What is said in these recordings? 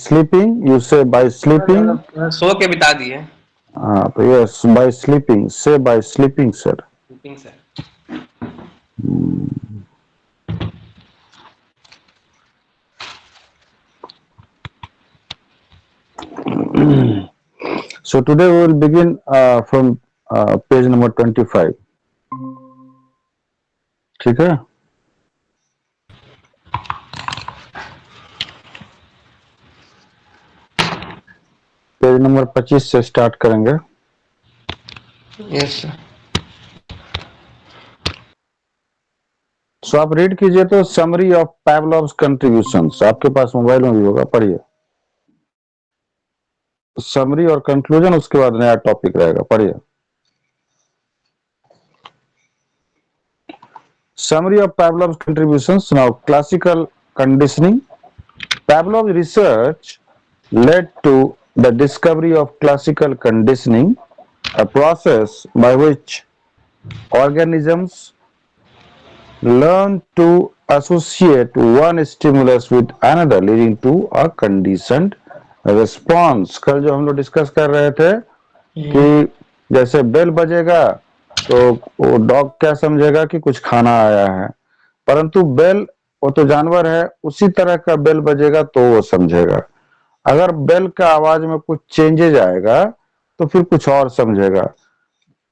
Sleeping, you say by sleeping. सो के बिता दिए। हाँ तो yes, by sleeping, say by sleeping sir. Sleeping sir. So today we will begin from page number 25. ठीक है, पेज नंबर 25 से स्टार्ट करेंगे। Yes sir. सो आप रीड कीजिए तो समरी ऑफ Pavlov's कंट्रीब्यूशंस, आपके पास मोबाइल में भी होगा, पढ़िए। समरी और कंक्लूजन, उसके बाद नया टॉपिक रहेगा, पढ़िए। Summary of Pavlov's contributions. Now, classical conditioning. Pavlov's research led to the discovery of classical conditioning, a process by which organisms learn to associate one stimulus with another, leading to a conditioned response. कल जो हम लोग discuss कर रहे थे कि जैसे bell बजेगा तो वो डॉग क्या समझेगा कि कुछ खाना आया है, परंतु बेल, वो तो जानवर है, उसी तरह का बेल बजेगा तो वो समझेगा। अगर बेल का आवाज में कुछ चेंजेज आएगा तो फिर कुछ और समझेगा।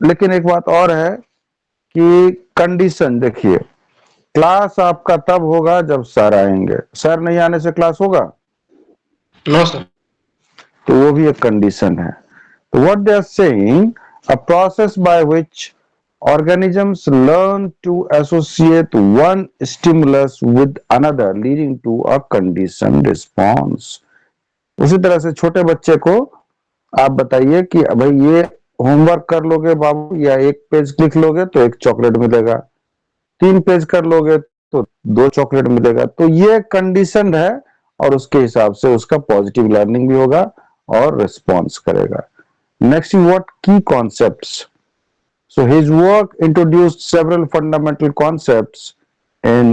लेकिन एक बात और है कि कंडीशन देखिए, क्लास आपका तब होगा जब सर आएंगे, सर नहीं आने से क्लास होगा? No sir. तो वो भी एक कंडीशन है। तो what they are saying, a process by which organisms learn to associate one stimulus with another, leading to a conditioned response. उसी तरह से छोटे बच्चे को आप बताइए कि भाई ये होमवर्क कर लोगे बाबू, या एक पेज लिख लोगे तो एक चॉकलेट मिलेगा, 3 पेज कर लोगे तो 2 चॉकलेट मिलेगा। तो ये कंडीशन है और उसके हिसाब से उसका पॉजिटिव लर्निंग भी होगा और रिस्पॉन्स करेगा। नेक्स्ट, व्हाट की concepts. So his work introduced several fundamental concepts in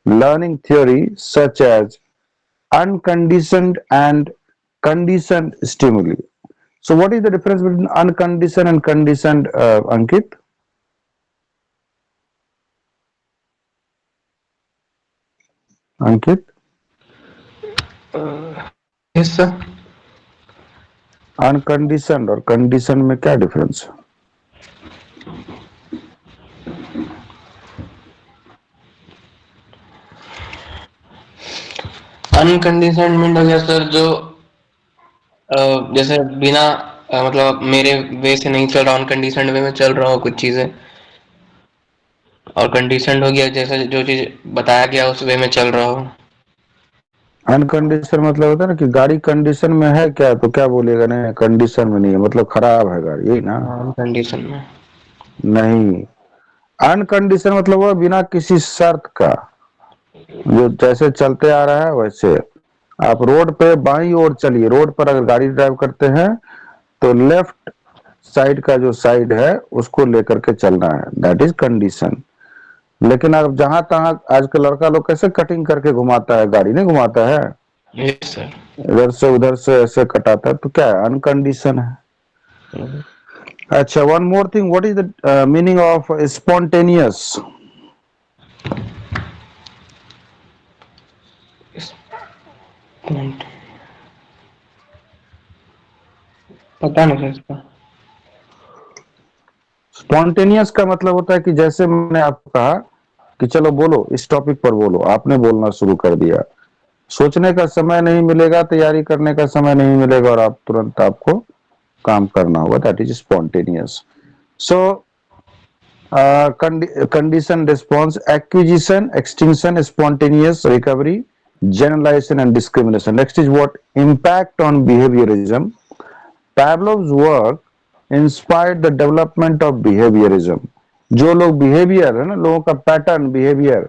learning theory, such as unconditioned and conditioned stimuli. So what is the difference between unconditioned and conditioned, Ankit? Ankit, yes sir. Unconditioned और condition में क्या difference है? Unconditioned mean हो गया sir जो जैसे बिना मतलब मेरे वे से नहीं चल रहा, अनकंडीशनड वे में चल रहा हो कुछ चीजें, और कंडीशनड हो गया जैसे जो चीज बताया गया उस वे में चल रहा हो। अनकंडीशन मतलब होता है ना कि गाड़ी कंडीशन में है क्या, तो क्या बोलेगा, नहीं कंडीशन में नहीं है, मतलब खराब है गाड़ी, यही ना? अनकंडीशन में। नहीं, अनकंडीशन मतलब वो बिना किसी शर्त का, जो जैसे चलते आ रहा है वैसे। आप रोड पे बाईं ओर चलिए, रोड पर अगर गाड़ी ड्राइव करते हैं तो लेफ्ट साइड का जो साइड है उसको लेकर के चलना है, दैट इज कंडीशन। लेकिन आप जहां तहां, आजकल लड़का लोग कैसे कटिंग करके घुमाता है, गाड़ी नहीं घुमाता है, यस सर। इधर से उधर से ऐसे कटाता है, तो क्या है, अनकंडीशन है। अच्छा, one more thing, what is the meaning of spontaneous? पता नहीं सर इसका। स्पॉन्टेनियस का मतलब होता है कि जैसे मैंने आपको कहा कि चलो बोलो, इस टॉपिक पर बोलो, आपने बोलना शुरू कर दिया, सोचने का समय नहीं मिलेगा, तैयारी करने का समय नहीं मिलेगा, और आप तुरंत आपको काम करना होगा, that is spontaneous. So condition response, acquisition, extinction, spontaneous recovery, generalization and discrimination. Next is what impact on behaviorism. Pavlov's work inspired the development of behaviorism. जो लोग बिहेवियर है ना, लोगों का पैटर्न बिहेवियर,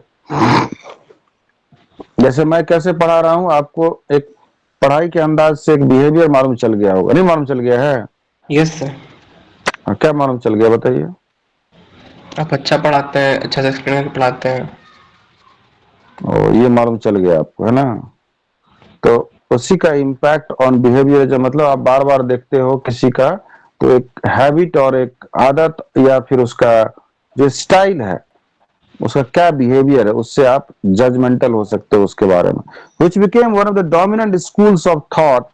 जैसे मैं कैसे पढ़ा रहा हूं आपको, एक पढ़ाई के अंदाज से एक बिहेवियर मालूम चल गया होगा, नहीं मालूम चल गया है? Yes sir. क्या मालूम चल गया बताइए? आप अच्छा पढ़ाते हैं, अच्छा से एक्सप्लेन करके पढ़ाते हैं। और ये मालूम चल गया आपको, है ना? तो उसी का इम्पैक्ट ऑन बिहेवियर, मतलब आप बार बार देखते हो किसी का, तो एक हैबिट और एक आदत या फिर उसका जो स्टाइल है, उसका क्या बिहेवियर है, उससे आप जजमेंटल हो सकते हो उसके बारे में. Which became one of the dominant schools of thought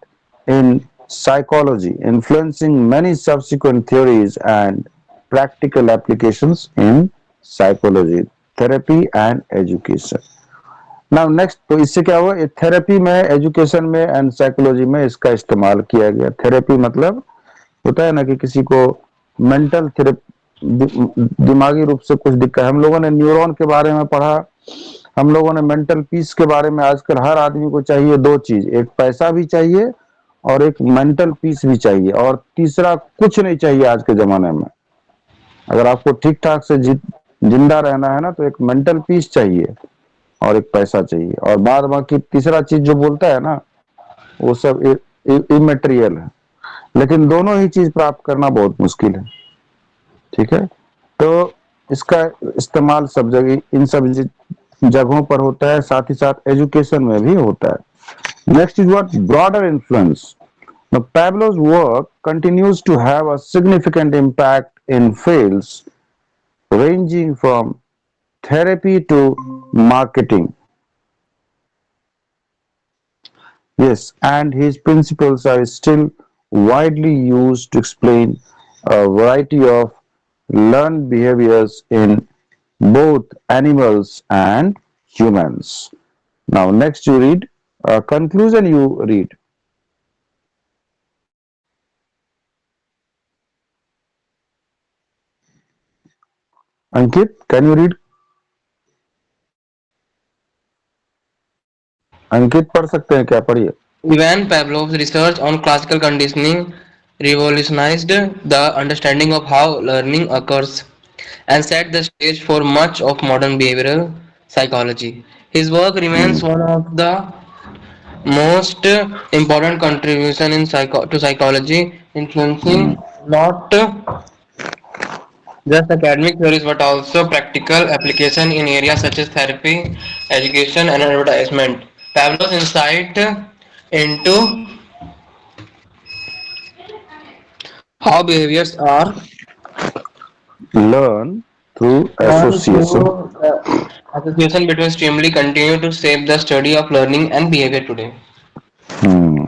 in psychology, influencing many subsequent theories and practical applications in psychology, therapy and education. Now next, तो इससे क्या हुआ, थेरेपी में, एजुकेशन में एंड साइकोलॉजी में इसका इस्तेमाल किया गया. थेरेपी मतलब होता है ना कि किसी को मेंटल दिमागी रूप से कुछ दिक्कत. हम लोगों ने न्यूरॉन के बारे में पढ़ा, हम लोगों ने मेंटल पीस के बारे में. आजकल हर आदमी को चाहिए दो चीज, एक पैसा भी चाहिए और एक मेंटल पीस भी चाहिए, और तीसरा कुछ नहीं चाहिए आज के जमाने में. अगर आपको ठीक ठाक से जिंदा रहना है ना, तो एक मेंटल पीस चाहिए और एक पैसा चाहिए, और बाद बाकी तीसरा चीज जो बोलता है ना, वो सब इमेटेरियल है. लेकिन दोनों ही चीज प्राप्त करना बहुत मुश्किल है. ठीक है, तो इसका इस्तेमाल सब जगह, इन सब जगहों पर होता है, साथ ही साथ एजुकेशन में भी होता है. Next is what broader influence. Now, Pablo's work continues to have a significant impact in fields ranging from therapy to marketing. Yes, and his principles are still widely used to explain a variety of learned behaviors in both animals and humans. Now, next you read, conclusion you read. Ankit, can you read? अंकित पढ़ सकते हैं क्या? पढ़िए. Ivan Pavlov's research on classical conditioning revolutionized the understanding of how learning occurs and set the stage for much of modern behavioral psychology. His work remains one of the most important contribution to psychology, influencing not just academic theories but also practical application in areas such as therapy, education, and advertisement. Pavlov's insight into how behaviors are Learn through learned association. through the association between stimuli continue to shape the study of learning and behavior today. हम्म,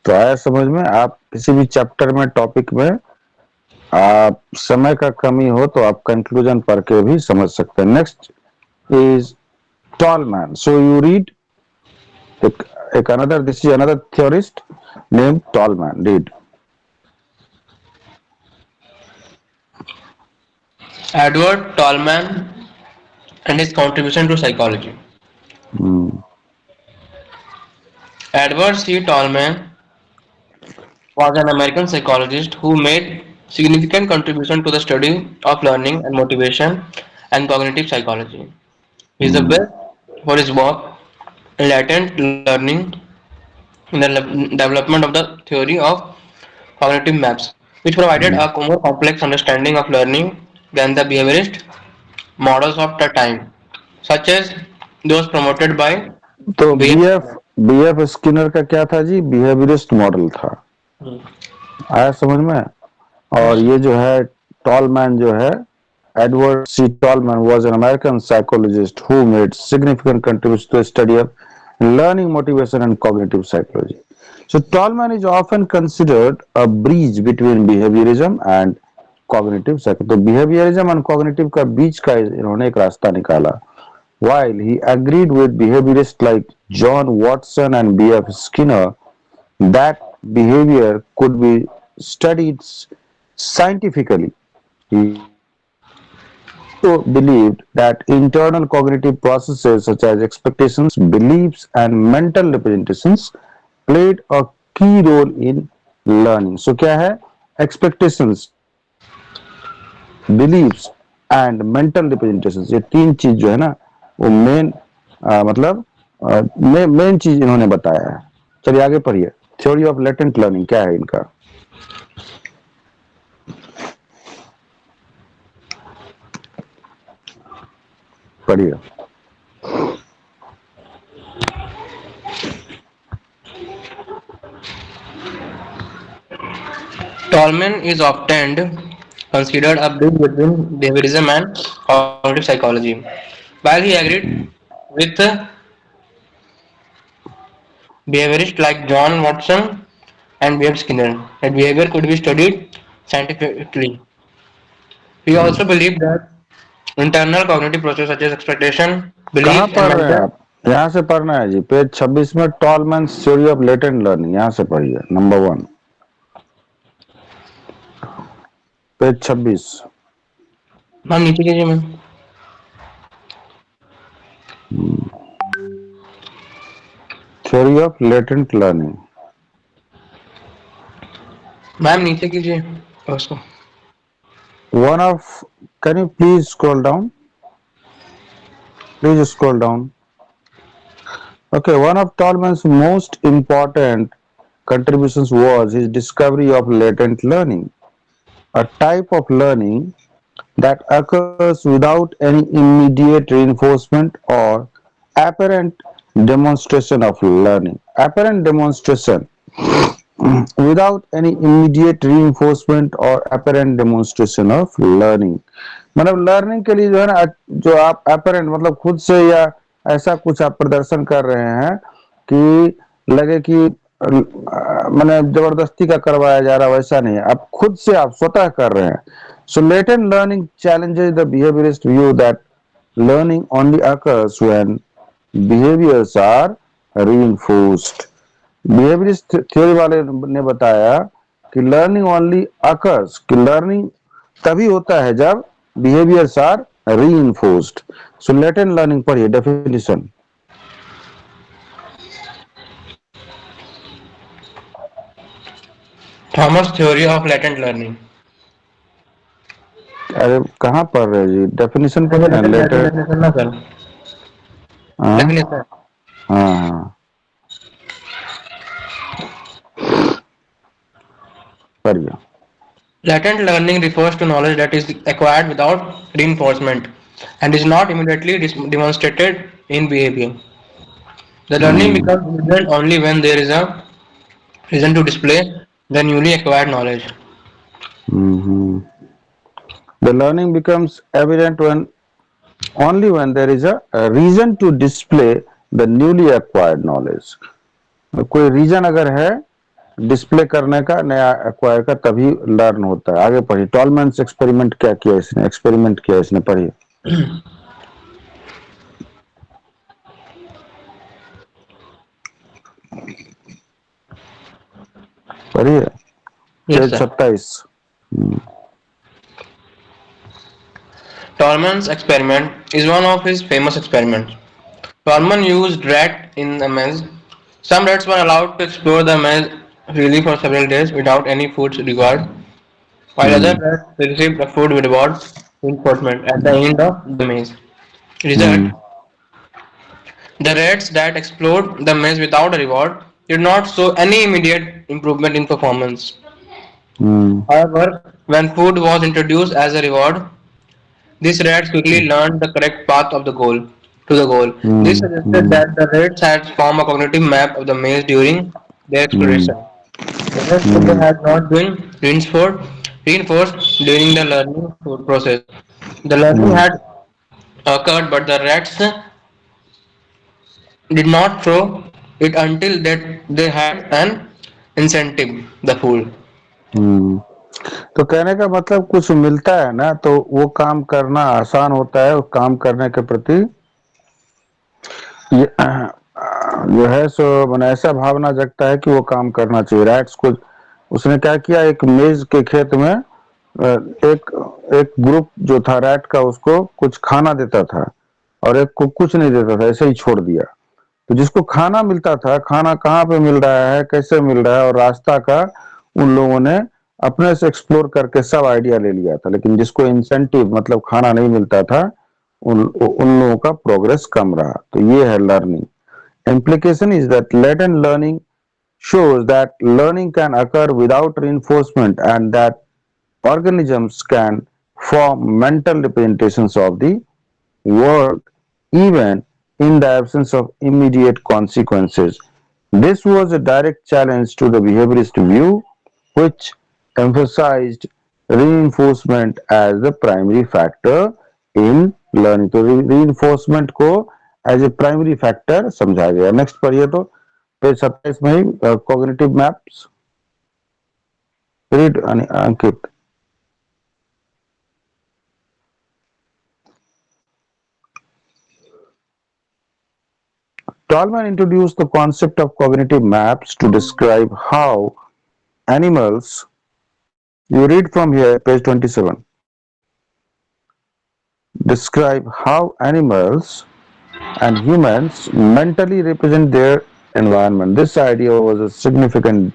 तो आया समझ में. आप किसी भी chapter में, topic में, आप समय का कमी हो तो आप कंक्लूजन पढ़ के भी समझ सकते हैं. Next is Tolman. So you read एक another, this is another theorist named Tolman. Read. Edward Tolman and his contribution to psychology. Hmm. Edward C. Tolman was an American psychologist who made significant contribution to the study of learning and motivation and cognitive psychology. He is the Hmm. best for his work in latent learning in the development of the theory of cognitive maps, which provided a more complex understanding of learning than the behaviorist models of the time, such as those promoted by तो B.F. B F Skinner का क्या था जी? Behaviourist model था. आया समझ में. और ये जो है टॉलमैन जो है, Edward C. Tolman was an American psychologist who made significant contributions to the study of learning, motivation, and cognitive psychology. So, Tolman is often considered a bridge between behaviorism and cognitive psychology. तो behaviorism and cognitive का बीच का इन्होंने एक रास्ता निकाला. While he agreed with behaviorists like John Watson and B.F. Skinner that behavior could be studied scientifically, he also believed that internal cognitive processes such as expectations, beliefs, and mental representations played a key role in learning. So, क्या है? Expectations, beliefs and mental representations, ये तीन चीज जो है ना, वो main, मतलब मेन चीज इन्होंने बताया है. चलिए आगे पढ़िए. थ्योरी ऑफ लेटेंट लर्निंग क्या है इनका? पढ़िए. Tolman is often considered a bridge between behaviorism and cognitive psychology. While he agreed with behaviorists like John Watson and Webb Skinner that behavior could be studied scientifically, he also believed that internal cognitive processes such as expectation, कहाँ belief, and पढ़ रहे हैं mental. आप? यहाँ से पढ़ना है जी, page 26 में टॉलमैन्स थ्योरी ऑफ लेटेंट लर्निंग, यहाँ से पढ़िए, नंबर 1, पेज 26। मैम नीचे कीजिए ma'am. Theory of latent learning. Ma'am नीचे कीजिए उसको। One of, can you please scroll down? Please scroll down. Okay, one of Tolman's most important contributions was his discovery of latent learning, a type of learning that occurs without any immediate reinforcement or apparent demonstration of learning. Apparent demonstration without any immediate reinforcement or apparent demonstration of learning. मतलब learning के लिए जो है ना, जो आप apparent मतलब खुद से या ऐसा कुछ आप प्रदर्शन कर रहे हैं कि लगे कि मैंने जबरदस्ती का करवाया जा रहा, वैसा नहीं है, आप खुद से आप स्वतः कर रहे हैं. So latent learning challenges the behaviorist view that learning only occurs when behaviors are reinforced. Behaviourist theory वाले ने बताया कि लर्निंग ओनली अकर्स, कि लर्निंग तभी होता है जब behaviours are reinforced. So latent learning पढ़िए definition. Thomas theory of latent learning. अरे कहाँ पढ़ रहे जी, डेफिनेशन पढ़िए ना, लेटेंट. डेफिनेशन ना सर, हाँ डेफिनेशन। हाँ हाँ, पढ़िए. Latent learning refers to knowledge that is acquired without reinforcement and is not immediately demonstrated in behavior. The learning hmm becomes evident only when there is a reason to display the newly acquired knowledge. Hmm. The learning becomes evident when only when there is a reason to display the newly acquired knowledge. कोई reason अगर है display करने का, नया acquire का, तभी learn होता है. आगे पढ़िए. टॉलमैन्स एक्सपेरिमेंट क्या किया इसने, एक्सपेरिमेंट किया इसने, पढ़िए पढ़िए, Yes, page sir. 27. Tolman's experiment is one of his famous experiments. Tolman used rat in a maze. Some rats were allowed to explore the maze freely for several days without any food reward, while other hmm rats received a food reward reinforcement at the end of the maze. Result: hmm the rats that explored the maze without a reward did not show any immediate improvement in performance. Hmm However, when food was introduced as a reward, these rats quickly learned the correct path of the goal to the goal. This suggested hmm that the rats had formed a cognitive map of the maze during their hmm exploration. Even if they hmm had not been reinforced during the learning process. The learning hmm had occurred, but the rats did not show it until that they had an incentive, the fool. हम्म. तो कहने का मतलब कुछ मिलता है ना, तो वो काम करना आसान होता है, उस काम करने के प्रति ये जो है सो मैंने ऐसा भावना जगता है कि वो काम करना चाहिए. रैट्स को उसने क्या किया, एक मेज के खेत में एक एक ग्रुप जो था रैट का, उसको कुछ खाना देता था और एक को कुछ नहीं देता था, ऐसे ही छोड़ दिया. तो जिसको खाना मिलता था, खाना कहाँ पे मिल रहा है, कैसे मिल रहा है, और रास्ता का उन लोगों ने अपने से एक्सप्लोर करके सब आइडिया ले लिया था. लेकिन जिसको इंसेंटिव मतलब खाना नहीं मिलता था, उन लोगों का प्रोग्रेस कम रहा. तो ये है learning. Implication is that latent learning shows that learning can occur without reinforcement and that organisms can form mental representations of the world even in the absence of immediate consequences. This was a direct challenge to the behaviorist view, which emphasized reinforcement as the primary factor in learning. तो reinforcement को as a primary factor समझा गया. Next पढ़िए तो page 27 में ही cognitive maps. Read Ankit. Tolman introduced the concept of cognitive maps to describe how animals, you read from here, page 27, describe how animals and humans mentally represent their environment. This idea was a significant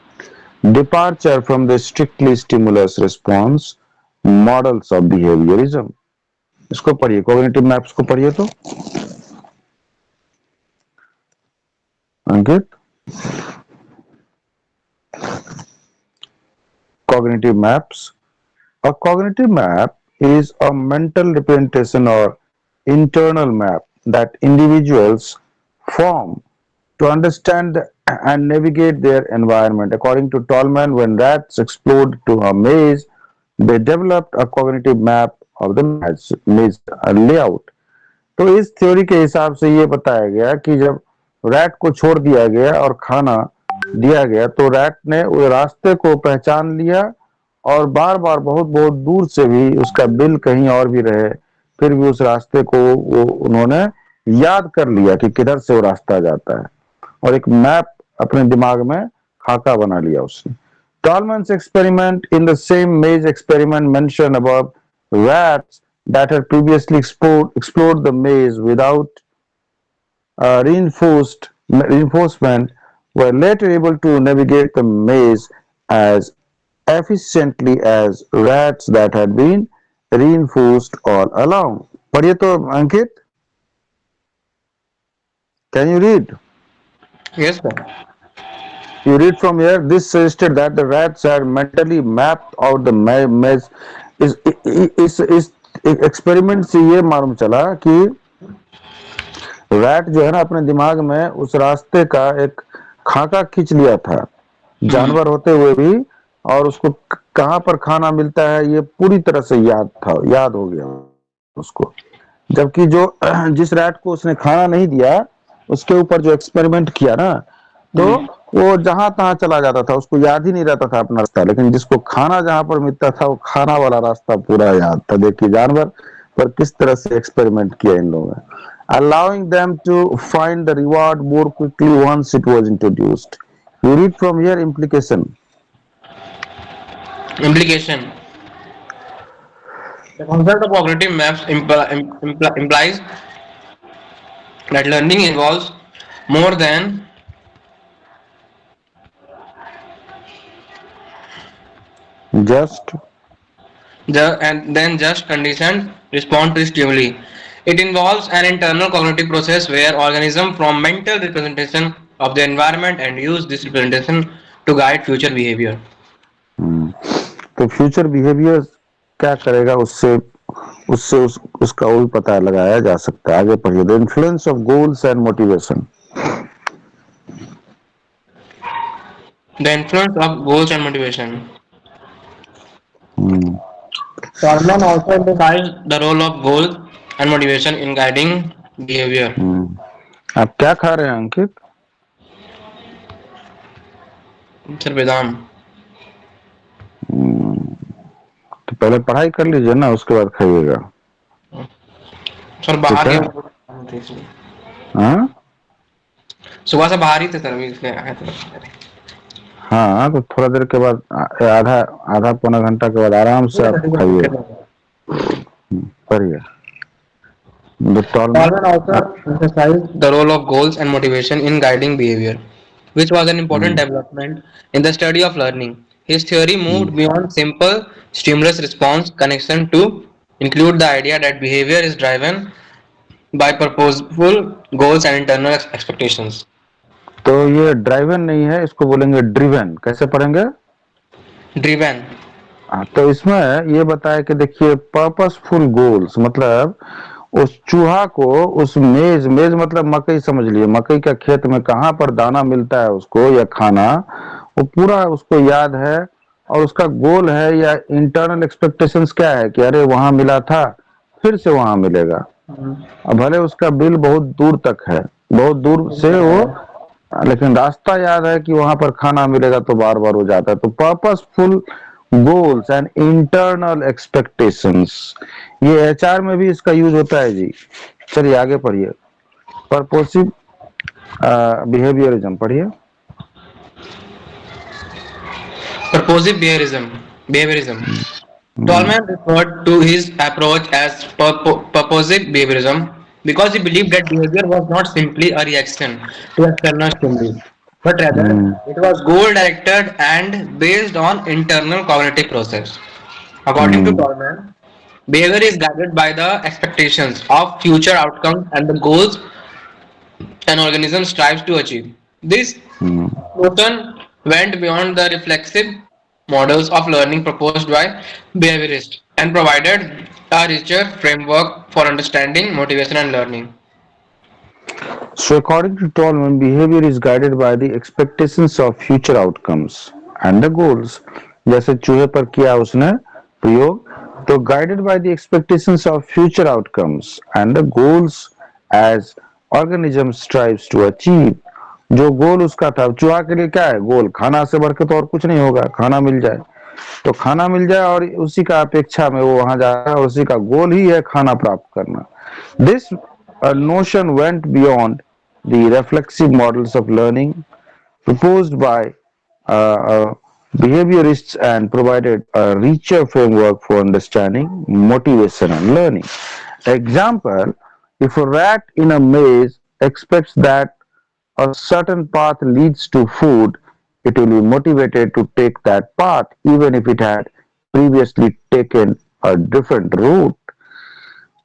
departure from the strictly stimulus response models of behaviorism. इसको पढ़िए, cognitive maps को पढ़िए तो अंकित. Cognitive maps. A cognitive map is a mental representation or internal map that individuals form to understand and navigate their environment. According to Tolman, when rats explored to a maze, they developed a cognitive map of the maze layout. तो इस theory के हिसाब से ये बताया गया कि जब रैट को छोड़ दिया गया और खाना दिया गया तो रैट ने उस रास्ते को पहचान लिया और बार बार बहुत बहुत दूर से भी उसका बिल कहीं और भी रहे फिर भी उस रास्ते को वो उन्होंने याद कर लिया कि किधर से वो रास्ता जाता है और एक मैप अपने दिमाग में खाका बना लिया उसने. Tolman's experiment in the same maze experiment mentioned above, rats that had previously explored the maze without reinforcement were later able to navigate the maze as efficiently as rats that had been reinforced all along. पढ़िए तो अंकित. Can you read? Yes, sir. You read from here. This suggested that the rats had mentally mapped out the maze. इस experiment से ये मालूम चला कि rat जो है ना अपने दिमाग में उस रास्ते का एक खाका खींच लिया था जानवर होते हुए भी और उसको कहाँ पर खाना मिलता है ये पूरी तरह से याद हो गया उसको. जबकि जो जिस रैट को उसने खाना नहीं दिया उसके ऊपर जो एक्सपेरिमेंट किया ना तो वो जहां तहां चला जाता था उसको याद ही नहीं रहता था अपना रास्ता लेकिन जिसको खाना जहां पर मिलता था वो खाना वाला रास्ता पूरा याद था. देखिए जानवर पर किस तरह से एक्सपेरिमेंट किया इन लोगों ने. Allowing them to find the reward more quickly once it was introduced. You read from here implication. Implication. The concept of cognitive maps implies that learning involves more than Just than just conditioned response to stimuli. It involves an internal cognitive process where organisms form mental representation of the environment and use this representation to guide future behavior. तो future behaviour क्या करेगा उससे उसका वो भी पता लगाया जा सकता है. आगे पढ़िए. The influence of goals and motivation. The influence of goals and motivation. Tolman also emphasized the role of goals and motivation in guiding behavior. आप क्या खा रहे हैं अंकित? सर बादाम. तो पहले पढ़ाई कर लीजिए ना उसके बाद खाइएगा. सर बाहर ठीक के हाँ सुबह से बाहर ही थे सर. अभी इसलिए आए थे. हाँ तो थोड़ा देर के बाद आधा पौना घंटा के बाद आराम से आप खाइए. पढ़िए. Tolman also emphasized the role of goals and motivation in guiding behavior, which was an important development in the study of learning. His theory moved beyond simple stimulus response connection to include the idea that behavior is driven by purposeful goals and internal expectations. तो ये driven नहीं है इसको बोलेंगे driven. कैसे पढ़ेंगे? Driven. तो इसमें ये बताया कि देखिए पर्पसफुल गोल्स मतलब उस चूहा को उस मेज मतलब मकई समझ लिए. मकई का खेत में कहाँ पर दाना मिलता है उसको या खाना वो पूरा उसको याद है और उसका गोल है या इंटरनल एक्सपेक्टेशंस क्या है कि अरे वहां मिला था, फिर से वहां मिलेगा। अब भले उसका बिल बहुत दूर तक है, बहुत दूर से वो, लेकिन रास्ता याद है कि वहां पर खाना मिलेगा, तो बार बार हो जाता है। तो purposeful goals and internal expectations, ये एचआर में भी इसका यूज होता है जी। चलिए आगे पढ़िए। पर्पोसिव बिहेवियरिज्म पढ़िए। Purposive behaviorism. Hmm, Tolman referred to his approach as purposive behaviorism because he believed that behavior was not simply a reaction to external stimuli, but rather hmm, it was goal-directed and based on internal cognitive process. According to hmm, Tolman, behavior is guided by the expectations of future outcomes and the goals an organism strives to achieve. This hmm. Newton went beyond the reflexive models of learning proposed by behaviorists and provided a richer framework for understanding motivation and learning. So, according to Tolman, behavior is guided by the expectations of future outcomes and the goals. जैसे चूहे पर किया उसने प्रयोग, तो guided by the expectations of future outcomes and the goals as organism strives to achieve. जो गोल उसका था, चूहा के लिए क्या है गोल? खाना से बढ़ के तो और कुछ नहीं होगा, खाना मिल जाए। तो खाना मिल जाए और उसी का अपेक्षा में वो वहां जा रहा है, और उसी का गोल ही है खाना प्राप्त करना। This notion went beyond the reflexive models of learning proposed by uh, behaviorists and provided a richer framework for understanding motivation and learning. Example: if a rat in a maze expects that a certain path leads to food, it will be motivated to take that path even if it had previously taken a different route.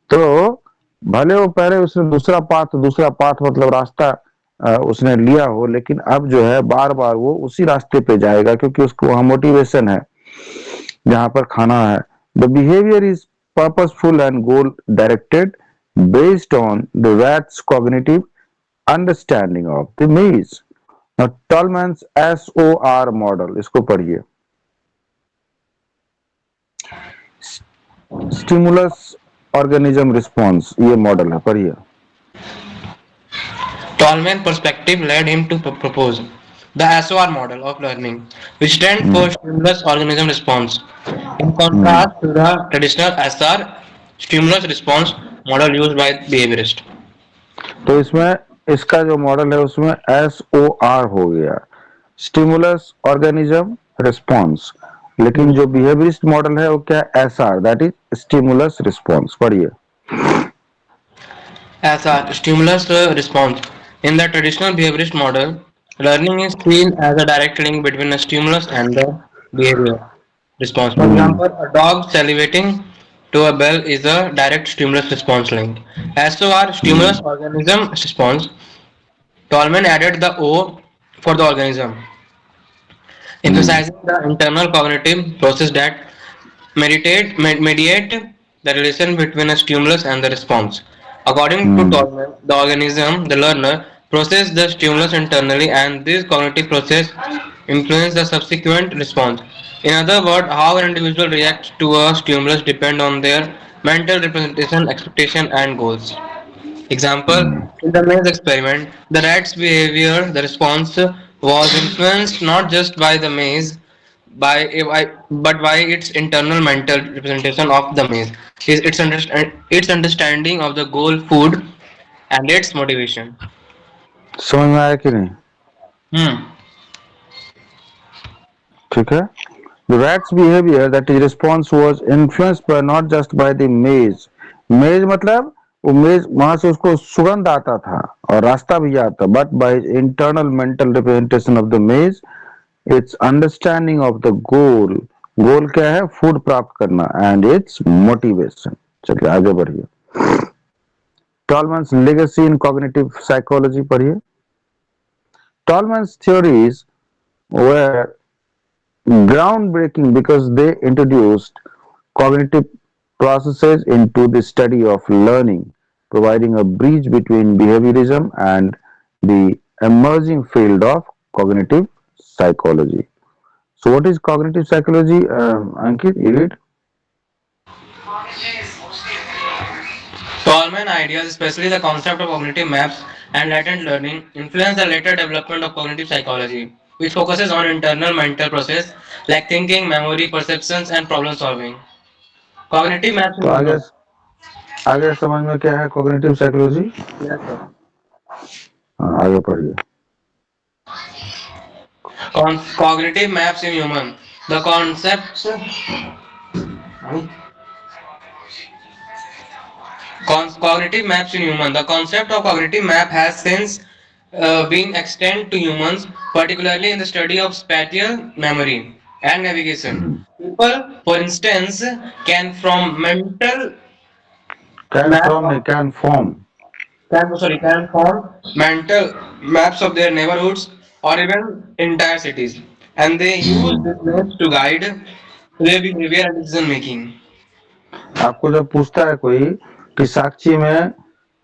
तो भले वो पहले उसने दूसरा path मतलब रास्ता उसने लिया हो, लेकिन अब जो है बार बार वो उसी रास्ते पे जाएगा, क्योंकि उसको वहां मोटिवेशन है जहां पर खाना है। The behaviour is purposeful and goal directed based on the rats cognitive understanding of the मेज। टॉलमैन्स SOR मॉडल, इसको पढ़िए। स्टिमुलस ऑर्गेनिज्म रिस्पॉन्स, ये मॉडल है, पढ़िए। Tolman's perspective led him to propose the SOR model of learning, which stands hmm, for Stimulus Organism Response, in hmm. contrast to the traditional SR Stimulus Response model used by behaviorists. तो इसमें इसका जो model है उसमें SOR हो गया, stimulus organism response. लेकिन जो बिहेवियरिस्ट मॉडल है वो क्या है? SR, that is stimulus response. पढ़िए। As a stimulus response. In the traditional behaviorist model, learning is seen as a direct link between a stimulus and the behavior response. For hmm, example, a dog salivating to a bell is a direct stimulus response link. As to our hmm, stimulus organism response, Tolman added the O for the organism, hmm, emphasizing the internal cognitive process that mediate the relation between a stimulus and the response. According to hmm, Tolman, the organism, the learner, process the stimulus internally and this cognitive process influence the subsequent response. In other words, how an individual reacts to a stimulus depend on their mental representation, expectation and goals. Example, hmm. in the maze experiment, the rat's behavior, the response was influenced not just by the maze, but by its internal mental representation of the maze, its understanding of the goal, food, and its motivation. समझ में आया कि नहीं? Hmm. ठीक है। The rat's behavior, that is response, was influenced by not just by the maze. maze मतलब वो मेज वहां से उसको सुगंध आता था और रास्ता भी आता, but by internal mental representation of the maze, it's understanding of the goal. Goal क्या है? फूड प्राप्त करना, एंड इट्स मोटिवेशन। चलिए आगे बढ़िए। टॉलमन्स लेगेसी इन कॉग्निटिव साइकोलॉजी पढ़िए। टॉलमन्स theories were groundbreaking because they introduced cognitive processes into the study of learning, providing a bridge between behaviorism and the emerging field of cognitive psychology. So what is cognitive psychology? Ankit, you read? Tolman ideas, especially the concept of cognitive maps and latent learning, influence the later development of cognitive psychology, which focuses on internal mental process like thinking, memory, perceptions, and problem solving. Cognitive maps तो in human. आगे समझ में क्या है cognitive psychology? Yes, sir. हाँ, आगे पढ़िए. Cognitive maps in human. The concepts. Cognitive maps in human. The concept of cognitive map has since been extended to humans, particularly in the study of spatial memory and navigation. People, for instance, can from mental Can map from of नहीं can form. can form mental maps of their neighborhoods or even entire cities, and they use these maps to guide their behavior and decision making. आपको जब पूछता है कोई कि साक्षी में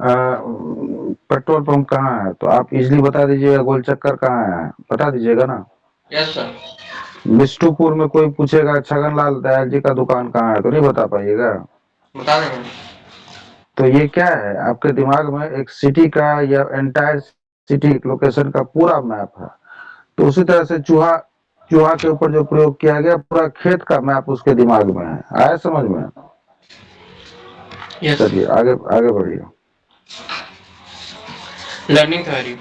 petrol pump कहाँ है तो आप इजीली बता दीजिएगा गोल चक्कर कहाँ है बता दीजिएगा ना. Yes, sir. बिष्टुपुर में कोई पूछेगा छगनलाल दयाल जी का दुकान कहाँ है तो नहीं बता पाइएगा. बता देंगे. तो ये क्या है आपके दिमाग में एक सिटी का या एंटायर सिटी लोकेशन का पूरा मैप है. तो उसी तरह से चूहा चूहा के ऊपर जो प्रयोग किया गया पूरा खेत का मैप उसके दिमाग में है. आया समझ में? Yes. चलिए आगे आगे बढ़िए. Learning theory.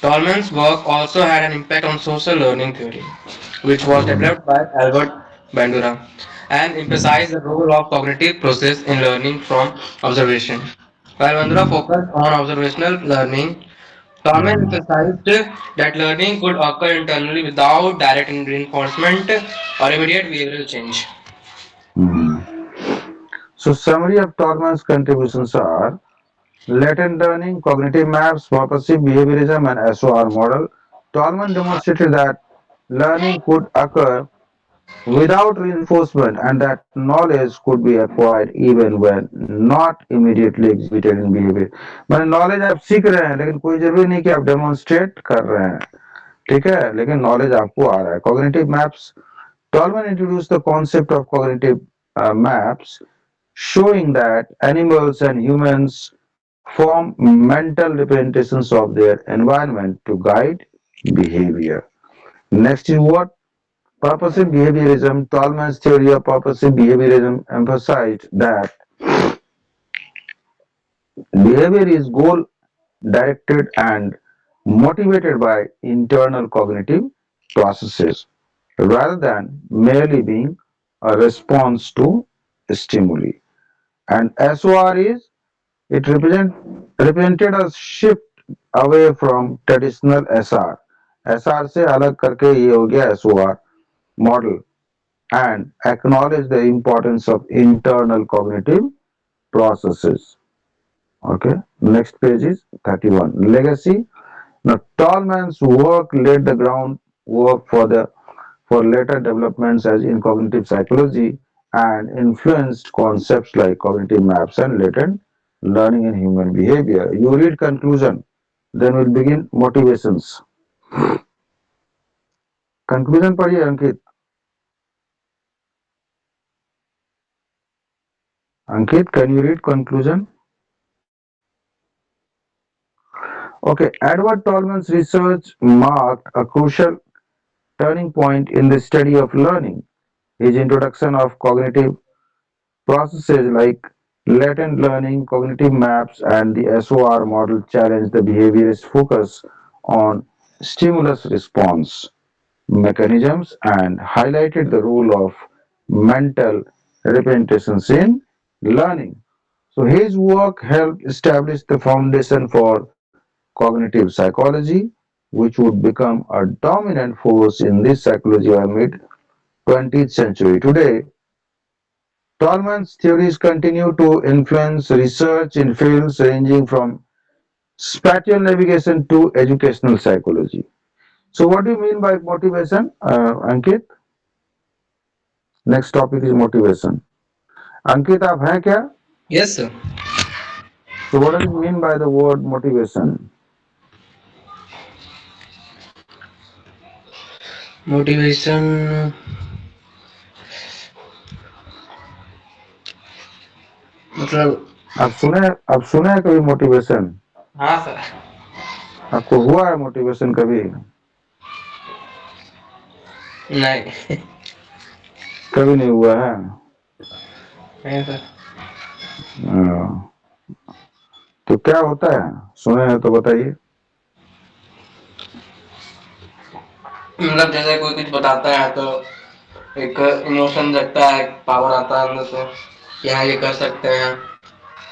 Tolman's work also had an impact on social learning theory, which was developed by Albert Bandura and emphasized the role of cognitive process in learning from observation. While Bandura focused on observational learning, Tolman emphasized that learning could occur internally without direct reinforcement or immediate behavioral change. So summary of Tolman's contributions are latent learning, cognitive maps, purposive behaviorism, and SOR model. Tolman demonstrated that learning could occur without reinforcement and that knowledge could be acquired even when not immediately exhibited in behavior. मैंने knowledge आप सीख रहे हैं लेकिन कोई जरूरी नहीं कि आप demonstrate कर रहे हैं. ठीक है लेकिन knowledge आपको आ रहा है. Cognitive maps. Tolman introduced the concept of cognitive maps showing that animals and humans form mental representations of their environment to guide behavior. Next is what? Purposive behaviorism. Tolman's theory of purposive behaviorism emphasized that behavior is goal directed and motivated by internal cognitive processes rather than merely being a response to stimuli. And SOR is it represented a shift away from traditional SR. SR से अलग करके ये हो गया SOR model and acknowledge the importance of internal cognitive processes. Okay, next page is 31. Legacy. Now, Tolman's work laid the groundwork for later developments as in cognitive psychology and influenced concepts like cognitive maps and latent learning in human behavior. You read conclusion, then we'll begin motivations. Conclusion पढ़िए अंकित. Ankit, can you read conclusion? Okay, Edward Tolman's research marked a crucial turning point in the study of learning. His introduction of cognitive processes like latent learning, cognitive maps, and the SOR model challenged the behaviorist focus on stimulus response mechanisms and highlighted the role of mental representations in learning. So his work helped establish the foundation for cognitive psychology, which would become a dominant force in this psychology by mid 20th century. Today, Tolman's theories continue to influence research in fields ranging from spatial navigation to educational psychology. So, what do you mean by motivation, Ankit? Next topic is motivation. Ankit, आप हैं क्या? Yes, sir. So, what does it mean by the word motivation? Motivation मतलब। आप सुने हैं कभी motivation? हाँ sir. आपको हुआ है मोटिवेशन कभी? नहीं। कभी नहीं हुआ है? नहीं सर। हाँ, तो क्या होता है, सुने हैं तो बताइए। मतलब जैसे कोई कुछ बताता है तो एक इमोशन जगता है, पावर आता है अंदर से कि हाँ ये कर सकते हैं,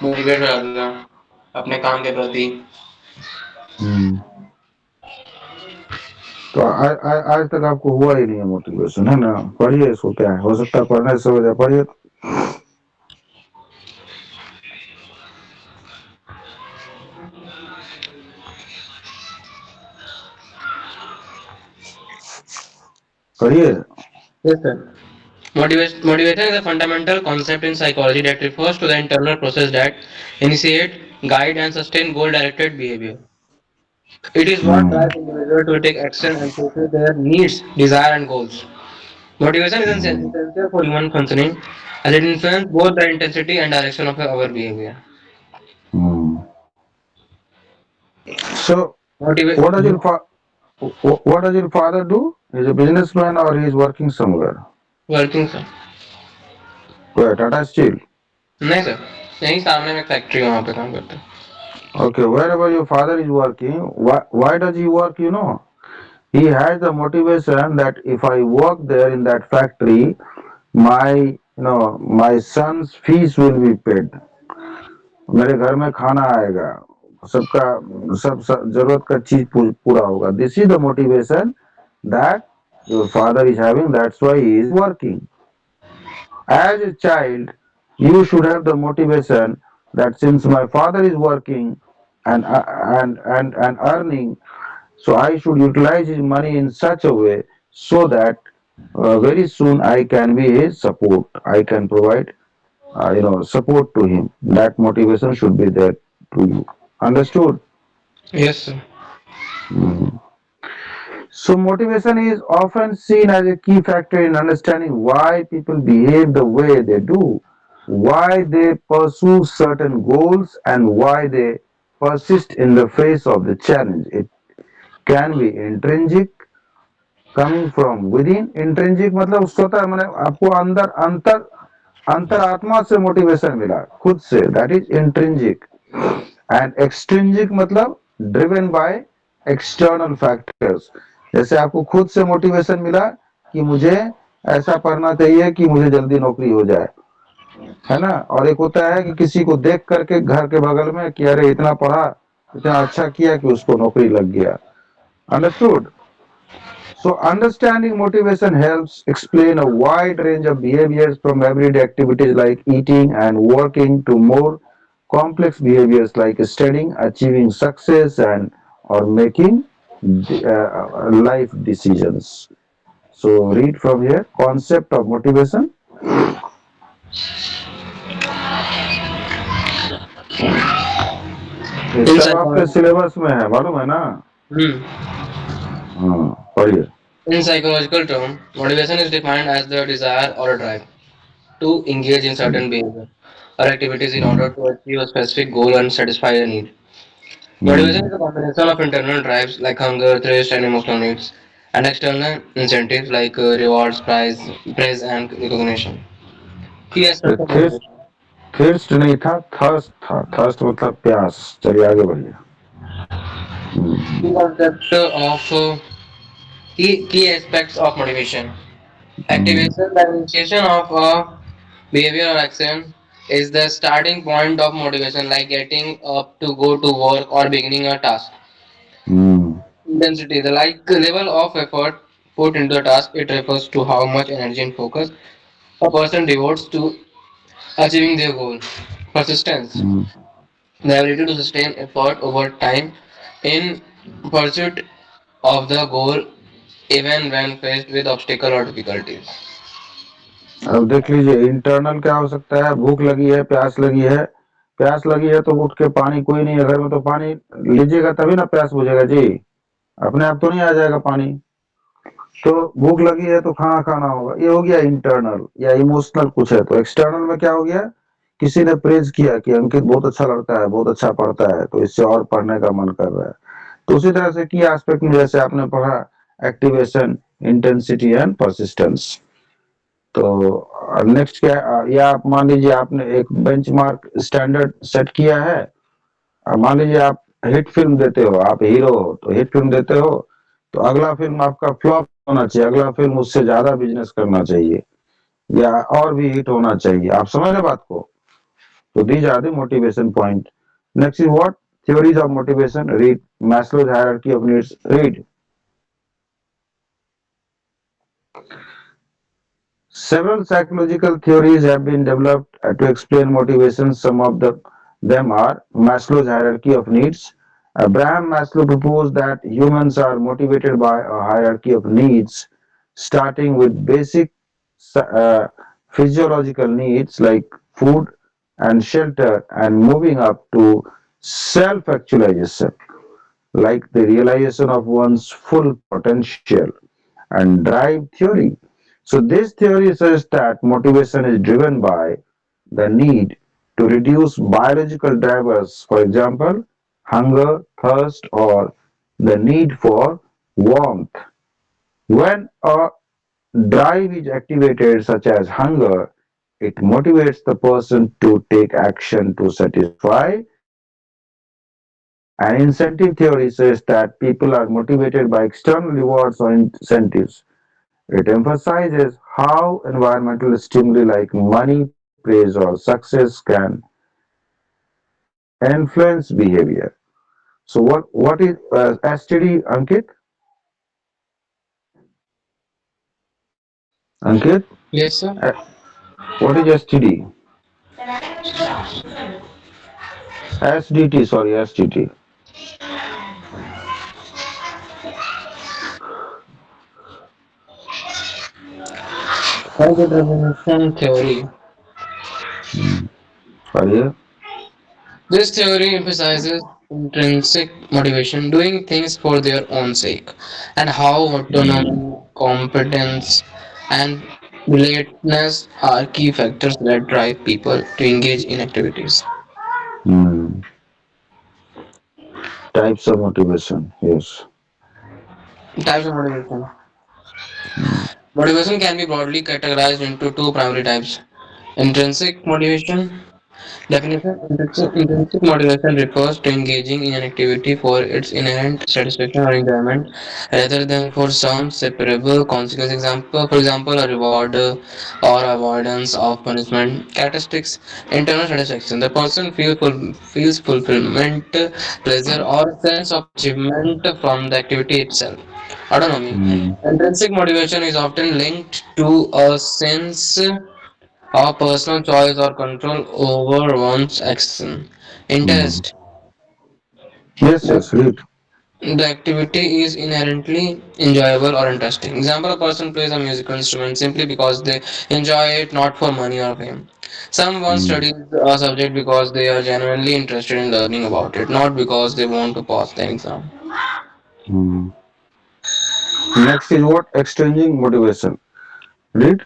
मोटिवेट हो जाते हैं अपने काम के प्रति। हम्म, तो आज तक आपको हुआ ही नहीं है मोटिवेशन, है ना? पढ़िए इसको, क्या है, हो सकता है पढ़ने से हो जाए, पढ़िए। पढ़िए। Yes, sir. Motivation is a fundamental concept in psychology that refers to the internal process that initiate, guide, and sustain goal-directed behavior. It is what hmm, drives individuals to take action and fulfill their needs, desire, and goals. Motivation is hmm, essential for human functioning as it influences both the intensity and direction of our behavior. Hmm. So, Motivate what does your what does your father do? He's a businessman or he's working somewhere? working sir. Where? Tata Steel. नहीं sir, यहीं सामने में एक factory है वहाँ पे काम करते हैं. Okay, wherever your father is working, why does he work? He has the motivation that if I work there in that factory, my son's fees will be paid. मेरे घर में खाना आएगा, सबका सब जरूरत का चीज पूरा होगा. This is the motivation that your father is having, that's why he is working. As a child, you should have the motivation that since my father is working and earning, so I should utilize his money in such a way so that very soon I can be his support. I can provide support to him. That motivation should be there to you. Understood? Yes sir. Mm. So motivation is often seen as a key factor in understanding why people behave the way they do, why they pursue certain goals, and why they persist in the face of the challenge. It can be intrinsic, coming from within. Intrinsic मतलब स्वतः, मैंने आपको अंदर अंतर अंतरात्मा से motivation मिला, खुद से, that is intrinsic. And extrinsic मतलब ड्रिवन बाय एक्सटर्नल फैक्टर्स. जैसे आपको खुद से मोटिवेशन मिला कि मुझे ऐसा पढ़ना चाहिए कि मुझे जल्दी नौकरी हो जाए, है ना? और एक होता है कि किसी को देख करके घर के बगल में कि अरे इतना पढ़ा, इतना अच्छा किया कि उसको नौकरी लग गया. Understood? So understanding motivation helps explain a wide range of behaviors from everyday activities like eating and working to more complex behaviors like studying, achieving success, and or making life decisions. So read from here. Concept of motivation. ये In सब आपके psychology. Syllabus में है, मालूम है ना? Hmm. हाँ, पढ़िए. In psychological term, motivation is defined as the desire or a drive to engage in certain behavior or activities in order hmm, to achieve a specific goal and satisfy a need. Motivation hmm. is a combination of internal drives like hunger, thirst, and emotional needs, and external incentives like rewards, praise, and recognition. Key aspects of थ्रिस्ट motivation. थ्रिस्ट नहीं था, thirst था. Thirst मतलब प्यास. चलिए आगे बढ़िए. Key concept of key aspects of motivation. Hmm, Activation, the initiation of a behavior or action, is the starting point of motivation, like getting up to go to work or beginning a task. Hmm. Intensity, the like level of effort put into the task, it refers to how much energy and focus a person devotes to achieving their goal. Persistence, hmm. the ability to sustain effort over time in pursuit of the goal even when faced with obstacle or difficulties. अब देख लीजिए, internal क्या हो सकता है? भूख लगी है, प्यास लगी है. प्यास लगी है तो उठ के पानी, कोई नहीं है घर में तो पानी लीजिएगा तभी ना प्यास बुझेगा जी. अपने आप तो नहीं आ जाएगा पानी. तो भूख लगी है तो खाना खाना होगा, ये हो गया इंटरनल या इमोशनल कुछ है। तो एक्सटर्नल में क्या हो गया, किसी ने प्रेज किया कि अंकित बहुत अच्छा लड़का है, बहुत अच्छा पढ़ता है, तो इससे और पढ़ने का मन कर रहा है। तो उसी तरह से की एस्पेक्ट में जैसे आपने पढ़ा, एक्टिवेशन, इंटेंसिटी एंड परसिस्टेंस। तो नेक्स्ट क्या, या आप मान लीजिए आपने एक बेंचमार्क स्टैंडर्ड सेट किया है। मान लीजिए आप हिट फिल्म देते हो, आप हीरो हो तो हिट फिल्म देते हो, तो अगला फिल्म आपका फ्लॉप होना चाहिए, अगला फिल्म उससे ज्यादा बिजनेस करना चाहिए या और भी हिट होना चाहिए। आप समझ रहे बात को? तो these are the motivation point. Next is what, theories of motivation. Read Maslow's hierarchy of needs. Read. Several psychological theories have been developed to explain motivation. Some of them are Maslow's hierarchy of needs. Abraham Maslow proposed that humans are motivated by a hierarchy of needs, starting with basic uh, physiological needs like food and shelter, and moving up to self actualization, like the realization of one's full potential, and drive theory. So, this theory says that motivation is driven by the need to reduce biological drivers, for example, hunger, thirst, or the need for warmth. When a drive is activated, such as hunger, it motivates the person to take action to satisfy that need. An incentive theory says that people are motivated by external rewards or incentives. It emphasizes how environmental stimuli like money, praise, or success can influence behavior. So, what is STD, Ankit? Ankit, Yes, sir. uh, what is STD? SDT, sorry, SDT. Target driven theory. Pardon? This theory emphasizes intrinsic motivation, doing things for their own sake, and how autonomy, competence, and relatedness are key factors that drive people to engage in activities. Hmm. Types of motivation, yes. Types of motivation. Motivation can be broadly categorized into two primary types. Intrinsic motivation. Definition: intrinsic motivation refers to engaging in an activity for its inherent satisfaction or enjoyment rather than for some separable consequence. Example, for example, a reward or avoidance of punishment. Characteristics: internal satisfaction. The person feels fulfillment, pleasure, or sense of achievement from the activity itself. Autonomy. Hmm. Intrinsic motivation is often linked to a sense of personal choice or control over one's action. Hmm. Interest. Yes, The, yes, read. the activity is inherently enjoyable or interesting. Example: a person plays a musical instrument simply because they enjoy it, not for money or fame. Someone Hmm. studies a subject because they are genuinely interested in learning about it, not because they want to pass the exam. Hmm. Next is what? Exchanging motivation. Read.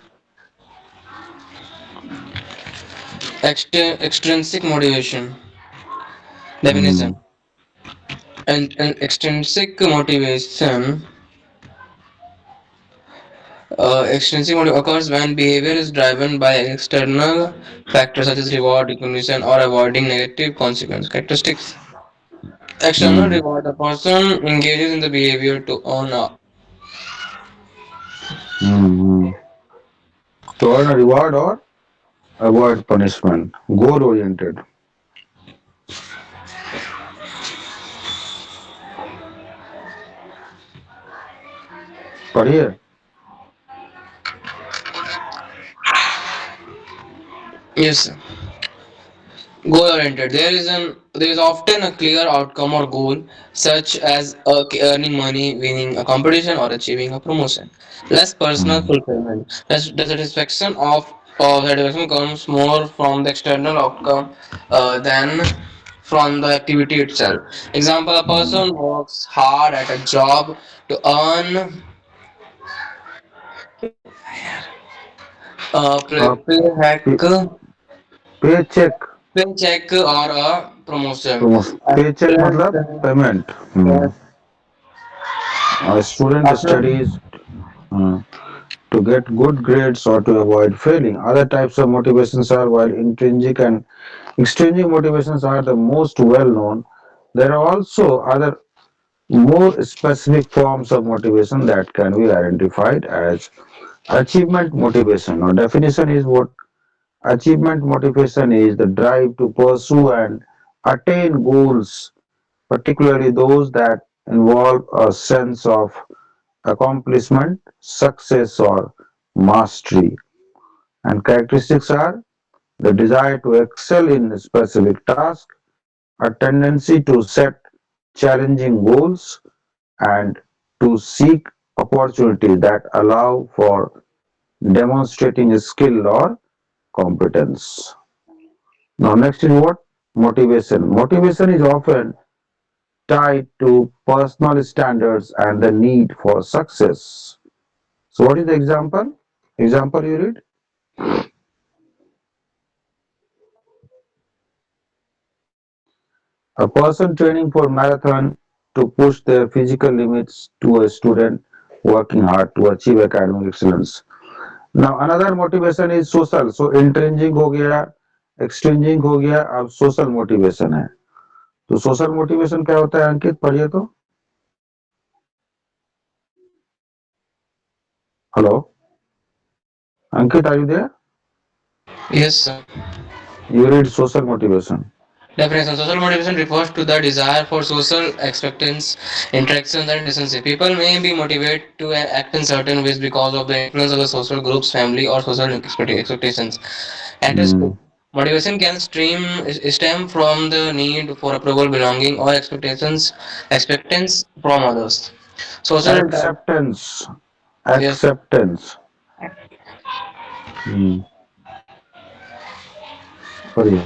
Extrinsic motivation. Hmm. Definition. And extrinsic motivation. Extrinsic motive occurs when behavior is driven by external factors such as reward, recognition, or avoiding negative consequences. Characteristics: external Hmm. reward. The person engages in the behavior to earn a Hmm. To earn a reward or avoid punishment. Goal oriented. पढ़िए. yes, goal oriented. There is often a clear outcome or goal, such as earning money, winning a competition, or achieving a promotion. Less personal Hmm. fulfillment. The satisfaction comes more from the external outcome than from the activity itself. Example: a Hmm. person works hard at a job to earn Uh, Paycheck, pay, paycheck, paycheck or a promotion. paycheck After, मतलब payment. A student after studies uh, to get good grades or to avoid failing. Other types of motivations are, while intrinsic and extrinsic motivations are the most well known, there are also other more specific forms of motivation that can be identified as achievement motivation. Now, definition is what achievement motivation is: the drive to pursue and attain goals, particularly those that involve a sense of accomplishment, success, or mastery. And characteristics are the desire to excel in a specific task, a tendency to set challenging goals, and to seek opportunities that allow for demonstrating skill or competence. Now, next is what? Motivation. Motivation is often tied to personal standards and the need for success. So, what is the example? Example you read? A person training for marathon to push their physical limits to a student working hard to achieve academic excellence. Now another motivation is social. So intrinsic हो गया, extrinsic हो गया, अब social motivation है. तो social motivation क्या होता है अंकित? पढ़िए तो. Hello, Ankit, are you there? yes, sir. You read social motivation. Definition. Social motivation refers to the desire for social acceptance, interactions, and relationship. People may be motivated to act in certain ways because of the influence of the social groups, family, or social expectations. At a school, Hmm. motivation can stem from the need for approval, belonging, or expectance from others. Social interaction. Acceptance. Yes. Acceptance. Hmm. पढ़िए.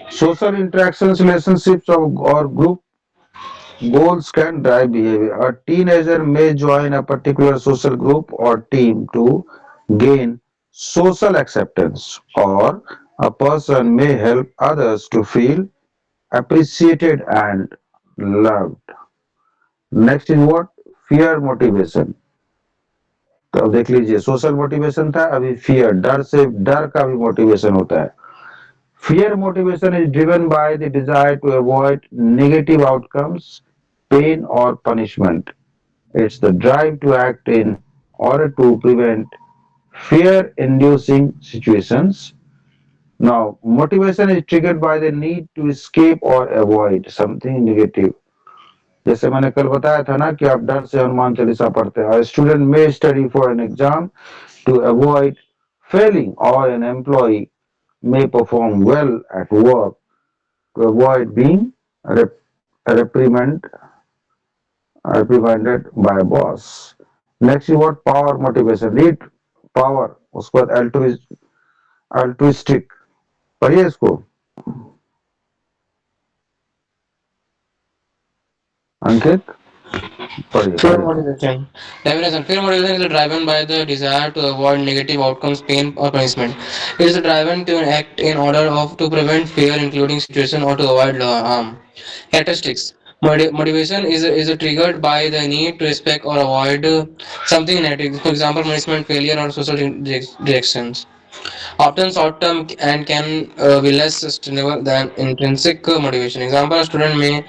Social interactions, relationships, or group goals can drive behavior. A teenager may join a particular social group or team to gain social acceptance, or a person may help others to feel appreciated and loved. Next is what? Fear motivation. तो अब देख लीजिए, social motivation था, अभी fear, डर से, डर का भी मोटिवेशन होता है. Fear motivation is driven by the desire to avoid negative outcomes, pain, or punishment. It's the drive to act in order to prevent fear inducing situations. Now, motivation is triggered by the need to escape or avoid something negative. जैसे मैंने कल बताया था ना कि आप डर से हनुमान चालीसा पढ़ते हैं. A student may study for an exam to avoid failing, or an employee may perform well at work to avoid being rep- reprimand, reprimanded by a boss. Next is what? Power motivation. Read power. उसके बाद altruistic. पढ़िए इसको. अंकित पढ़िए Fear पढ़िए. motivation. Definition. Fear motivation is driven by the desire to avoid negative outcomes, pain, or punishment. It is driven to act in order of to prevent fear, including situation, or to avoid harm. Characteristics. Motivation is triggered by the need to respect or avoid something negative. For example, punishment, failure, or social directions. Often short term and can be less sustainable than intrinsic motivation. Example, a student may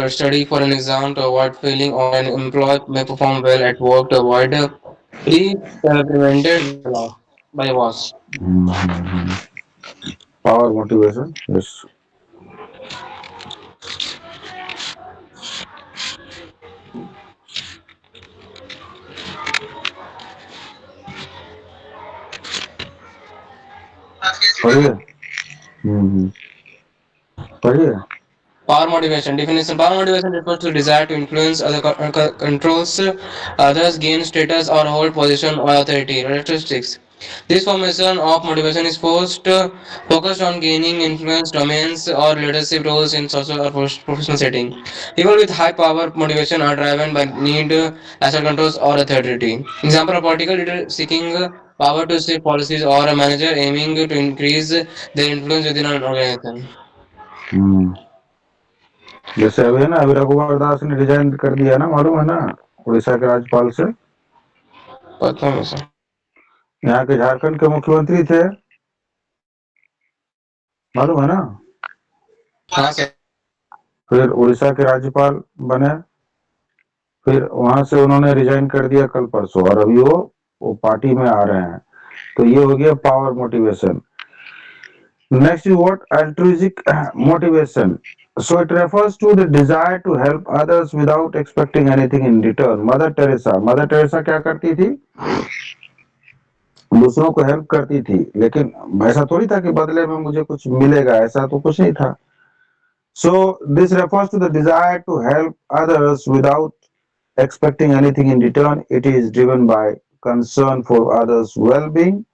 study for an exam to avoid failing, or an employee may perform well at work to avoid being reprimanded by a boss. Mhm. Power motivation. Yes. पढ़िए. हम्म. पढ़िए. Power motivation definition. Power motivation refers to desire to influence other controls others, gain status, or hold position or authority. Characteristics. This formation of motivation is focused on gaining influence domains or leadership roles in social or professional setting. People with high power motivation are driven by need, asset controls, or authority. Example: a political leader seeking power to shape policies, or a manager aiming to increase their influence within an organization. हम्म, जैसे अभी है ना, अभी रघुवर दास ने resign कर दिया ना, मालूम है ना, उड़ीसा के राज्यपाल से। पता नहीं सर। यहाँ के झारखंड के मुख्यमंत्री थे, मालूम है ना, हाँ सर। फिर उड़ीसा के राज्यपाल बने, फिर वहां से उन्होंने रिजाइन कर दिया कल परसों, और अभी वो पार्टी में आ रहे हैं। तो ये हो गया power motivation. Next is what? Altruistic motivation. So it refers to the desire to help others without expecting anything in return. Mother Teresa क्या करती थी? दूसरों को हेल्प करती थी, लेकिन ऐसा थोड़ी था कि बदले में मुझे कुछ मिलेगा, ऐसा तो कुछ नहीं था। So this refers to the desire to help others without expecting anything in return. It is driven by concern for others' well-being,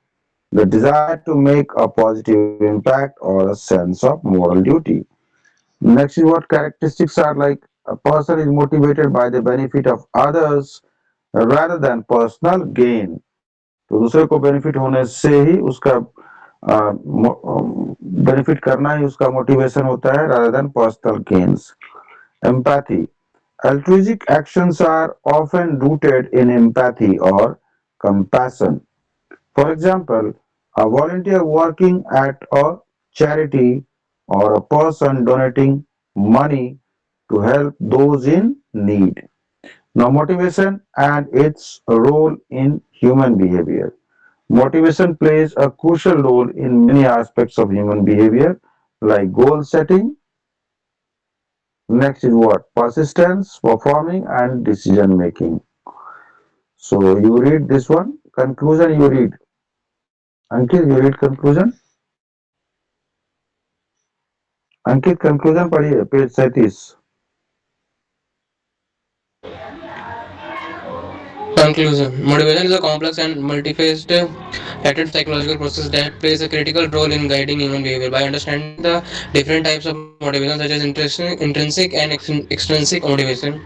the desire to make a positive impact, or a sense of moral duty. Next is what characteristics are like. A person is motivated by the benefit of others rather than personal gain. तो दूसरे को benefit होने से ही उसका benefit करना ही उसका motivation होता है, rather than personal gains. Empathy. Altruistic actions are often rooted in empathy or compassion. For example, a volunteer working at a charity, or a person donating money to help those in need. Now, motivation and its role in human behavior. Motivation plays a crucial role in many aspects of human behavior, like goal setting. Next is what? Persistence, performing, and decision making. So, you read this one. Conclusion, you read. Ankit, you read conclusion. Ankit conclusion पढ़िए, page 37। Conclusion. Motivation is a complex and multifaceted psychological process that plays a critical role in guiding human behavior. By understanding the different types of motivation, such as intrinsic and extrinsic motivation,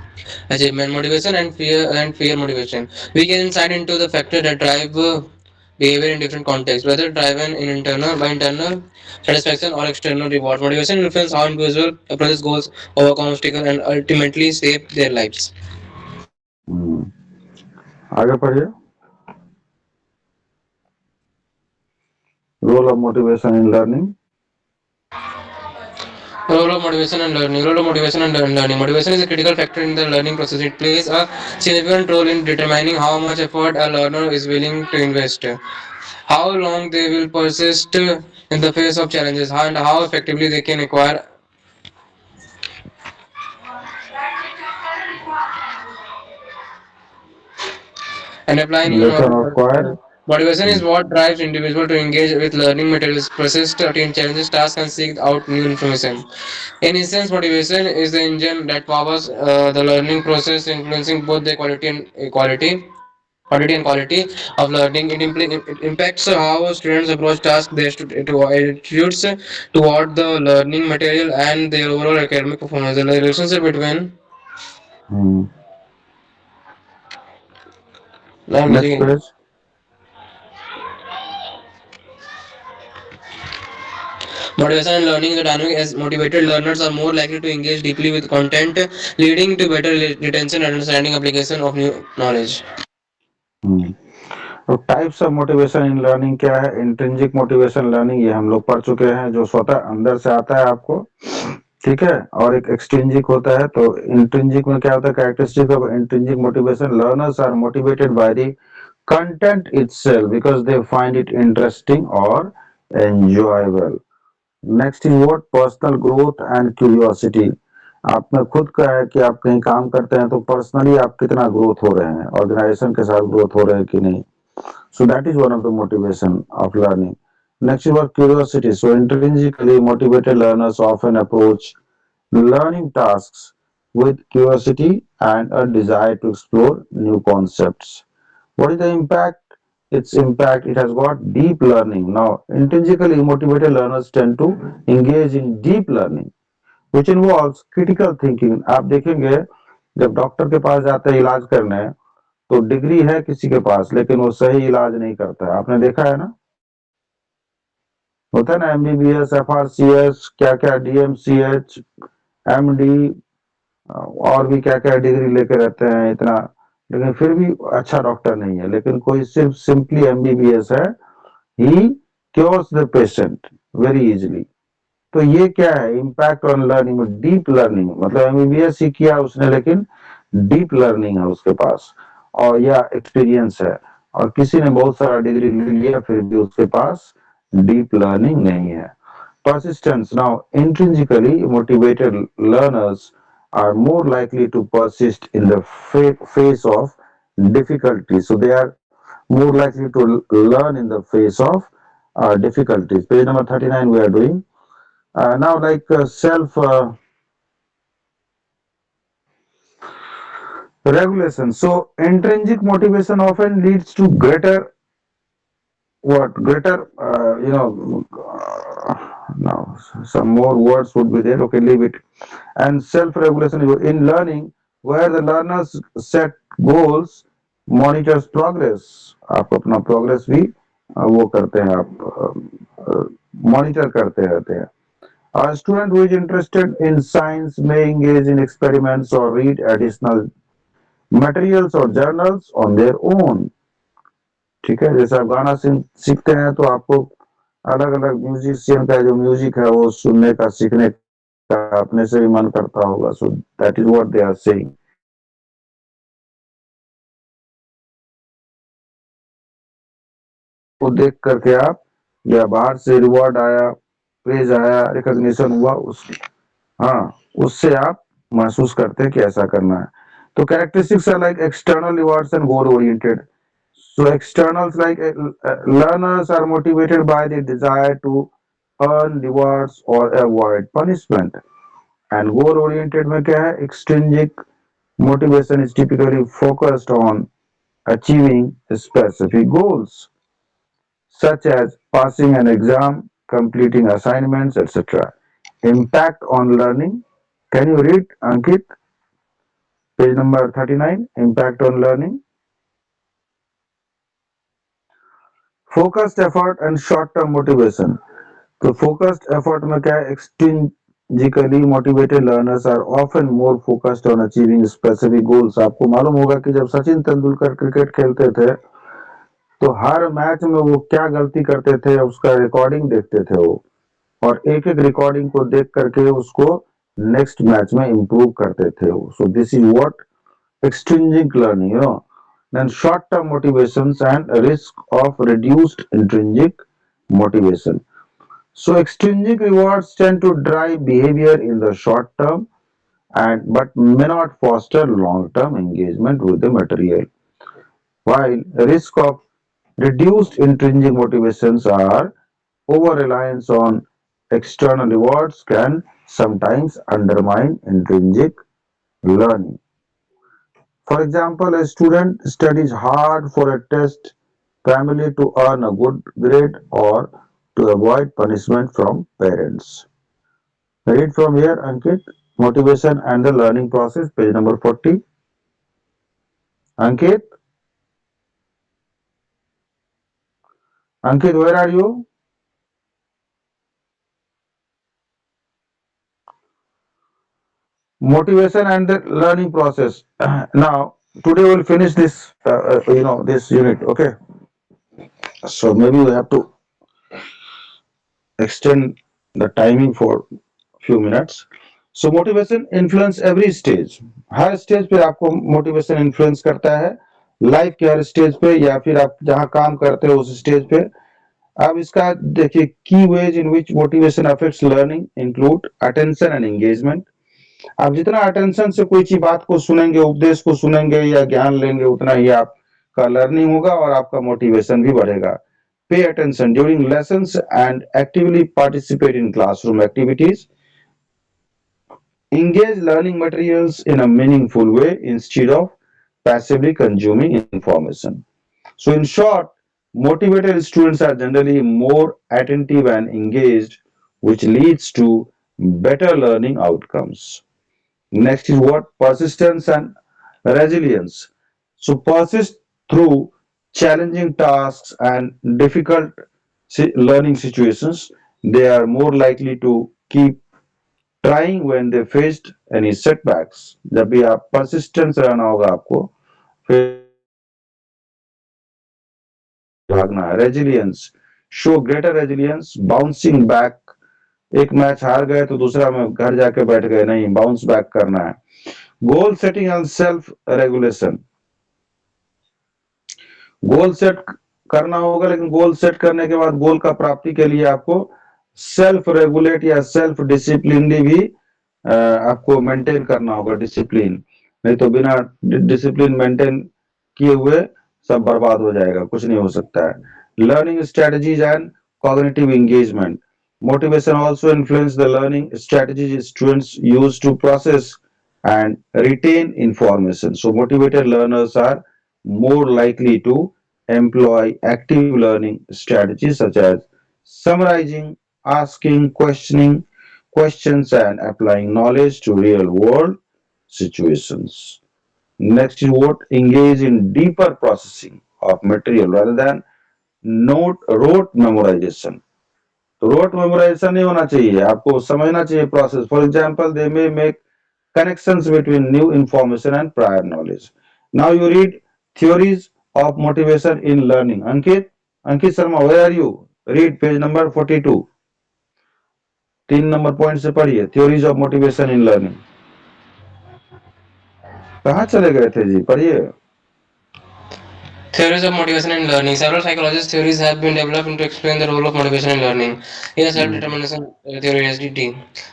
achievement motivation, and fear motivation, we get insight into the factors that drive behavior in different contexts, whether driven in internal satisfaction or external reward. Motivation influences how individual approaches goals, overcome obstacles, and ultimately shape their lives. आगे पढ़िए। Role of motivation in learning. Role of motivation and learning. Role of motivation and learning. Motivation is a critical factor in the learning process. It plays a significant role in determining how much effort a learner is willing to invest, how long they will persist in the face of challenges, and how effectively they can acquire and apply new lesson knowledge. और square. Motivation is what drives individual to engage with learning materials, persist, attain challenges, tasks, and seek out new information. In essence, motivation is the engine that powers the learning process, influencing both the quantity and quality of learning. It impacts how students approach tasks, their attitudes toward the learning material, and their overall academic performance. The relationship between next page. motivation and learning is dynamic as motivated learners are more likely to engage deeply with content, leading to better retention and understanding application of new knowledge. तो types of motivation in learning क्या है? Intrinsic motivation learning, ये हम लोग पढ़ चुके हैं, जो स्वतः अंदर से आता है आपको, ठीक है। और एक एक्सट्रिंसिक होता है। तो इंट्रिंसिक में क्या होता है? Characteristic of intrinsic motivation, learners are motivated by the content itself because they find it interesting or enjoyable. Next is what? Personal growth and curiosity. आपने खुद कहा है कि आप कहीं काम करते हैं तो पर्सनली आप कितना ग्रोथ हो रहे हैं, ऑर्गेनाइजेशन के साथ ग्रोथ हो रहे हैं कि नहीं। So that is one of the motivation of learning. Next is what? Curiosity. So intrinsically motivated learners often approach learning tasks with curiosity and a desire to explore new concepts. What is the impact? its impact, it has got deep learning. Now intrinsically motivated learners tend to engage in deep learning which involves critical thinking. आप देखेंगे जब doctor के पास जाते हैं इलाज करने, तो degree है किसी के पास लेकिन वो सही इलाज नहीं करता है, आपने देखा है ना, होता है ना, एमबीबीएस, एफआरसीएस, क्या क्या, डीएमसीएच, एमडी, और भी क्या क्या डिग्री लेके रहते हैं इतना, लेकिन फिर भी अच्छा डॉक्टर नहीं है। लेकिन कोई सिर्फ सिंपली एमबीबीएस है, he cures the patient very easily. तो ये क्या है, impact on learning, deep learning, मतलब एमबीबीएस ही किया उसने लेकिन डीप लर्निंग है उसके पास, और या एक्सपीरियंस है। और किसी ने बहुत सारा डिग्री ले लिया फिर भी उसके पास डीप लर्निंग नहीं है। Persistence. Now, intrinsically motivated learners are more likely to persist in the face of difficulty. So, they are more likely to learn in the face of difficulties. Page number 39 we are doing. Now, like self regulation. So, intrinsic motivation often leads to greater what? Greater, now some more words would be there. Okay, leave it. And self-regulation in learning, where the learners set goals, monitors progress. आप अपना progress भी वो करते हैं, आप monitor करते रहते हैं. A student who is interested in science may engage in experiments or read additional materials or journals on their own. ठीक है, जैसे आप गाना सीखते हैं तो आपको अलग अलग म्यूजिशियन का जो म्यूजिक है वो सुनने का, सीखने का अपने से भी मन करता होगा। So that is what they are saying. को देख करके आप, या बाहर से रिवॉर्ड आया, प्रेज आया, रिकॉग्निशन हुआ, उस हाँ उससे आप महसूस करते हैं कि ऐसा करना है। तो characteristics are like external rewards and goal oriented. So externals like learners are motivated by the desire to earn rewards or avoid punishment. And goal oriented में क्या है? Extrinsic motivation is typically focused on achieving specific goals such as passing an exam, completing assignments, etc. Impact on learning. Can you read, Ankit? Page number 39. Impact on learning. Focused effort and short-term motivation. तो focused effort में क्या है? Extrinsically motivated learners are often more focused on achieving specific goals. आपको मालूम होगा कि जब Sachin Tendulkar cricket खेलते थे तो हर मैच में वो क्या गलती करते थे उसका रिकॉर्डिंग देखते थे वो, और एक एक रिकॉर्डिंग को देख करके उसको नेक्स्ट मैच में इम्प्रूव करते थे वो. So this is what extrinsic learning, then short-term motivations and risk of reduced intrinsic motivation. So extrinsic rewards tend to drive behavior in the short term and but may not foster long-term engagement with the material. While risk of reduced intrinsic motivations are over-reliance on external rewards can sometimes undermine intrinsic learning. For example, a student studies hard for a test primarily to earn a good grade or to avoid punishment from parents. Read from here, Ankit. Motivation and the learning process, page number 40. Ankit, Ankit, where are you? Motivation and the learning process. Now, today we'll finish this, this unit. Okay. So maybe we have to extend the timing for few minutes. So motivation influence every stage. Her stage पे आपको motivation influence करता है, life के हर stage पे, या फिर आप जहां काम करते हो उस स्टेज पे। अब इसका देखिए, की ways in which motivation affects learning include attention and engagement. आप जितना अटेंशन से कोई चीज बात को सुनेंगे, उपदेश को सुनेंगे या ज्ञान लेंगे, उतना ही आपका लर्निंग होगा और आपका मोटिवेशन भी बढ़ेगा. Pay attention during lessons and actively participate in classroom activities. Engage learning materials in a meaningful way instead of passively consuming information. So, in short, Motivated students are generally more attentive and engaged, which leads to better learning outcomes. Next is what? Persistence and resilience. So persist through challenging tasks and difficult learning situations. They are more likely to keep trying when they faced any setbacks. जब भी आप persistence रहना होगा आपको, फिर भागना है. Resilience. Show greater resilience, bouncing back. एक मैच हार गए तो दूसरा में घर जाके बैठ गए नहीं, बाउंस बैक करना है. Goal setting and self regulation. Goal set करना होगा, लेकिन गोल सेट करने के बाद गोल का प्राप्ति के लिए आपको सेल्फ रेगुलेट या सेल्फ डिसिप्लिन भी आपको मेंटेन करना होगा. डिसिप्लिन नहीं तो बिना डिसिप्लिन मेंटेन किए हुए सब बर्बाद हो जाएगा, कुछ नहीं हो सकता है. Learning strategies and cognitive engagement. Motivation also influence the learning strategies students use to process and retain information. So motivated learners are more likely to employ active learning strategies such as summarizing, asking, questioning questions, and applying knowledge to real world situations. Next is what? Engage in deeper processing of material rather than note rote memorization. तो road memorisation नहीं होना चाहिए, आपको समझना चाहिए process. For example, they may make connections between new information and prior knowledge. Now you read theories of motivation in learning. Ankit Sharma, where are you? Read page number 42. 3 number point से पढ़िए, theories of motivation in learning. कहाँ चले गए थे जी? पढ़िए. Theories of motivation and learning. Several psychological theories have been developed to explain the role of motivation in learning. Here, self-determination theory (SDT).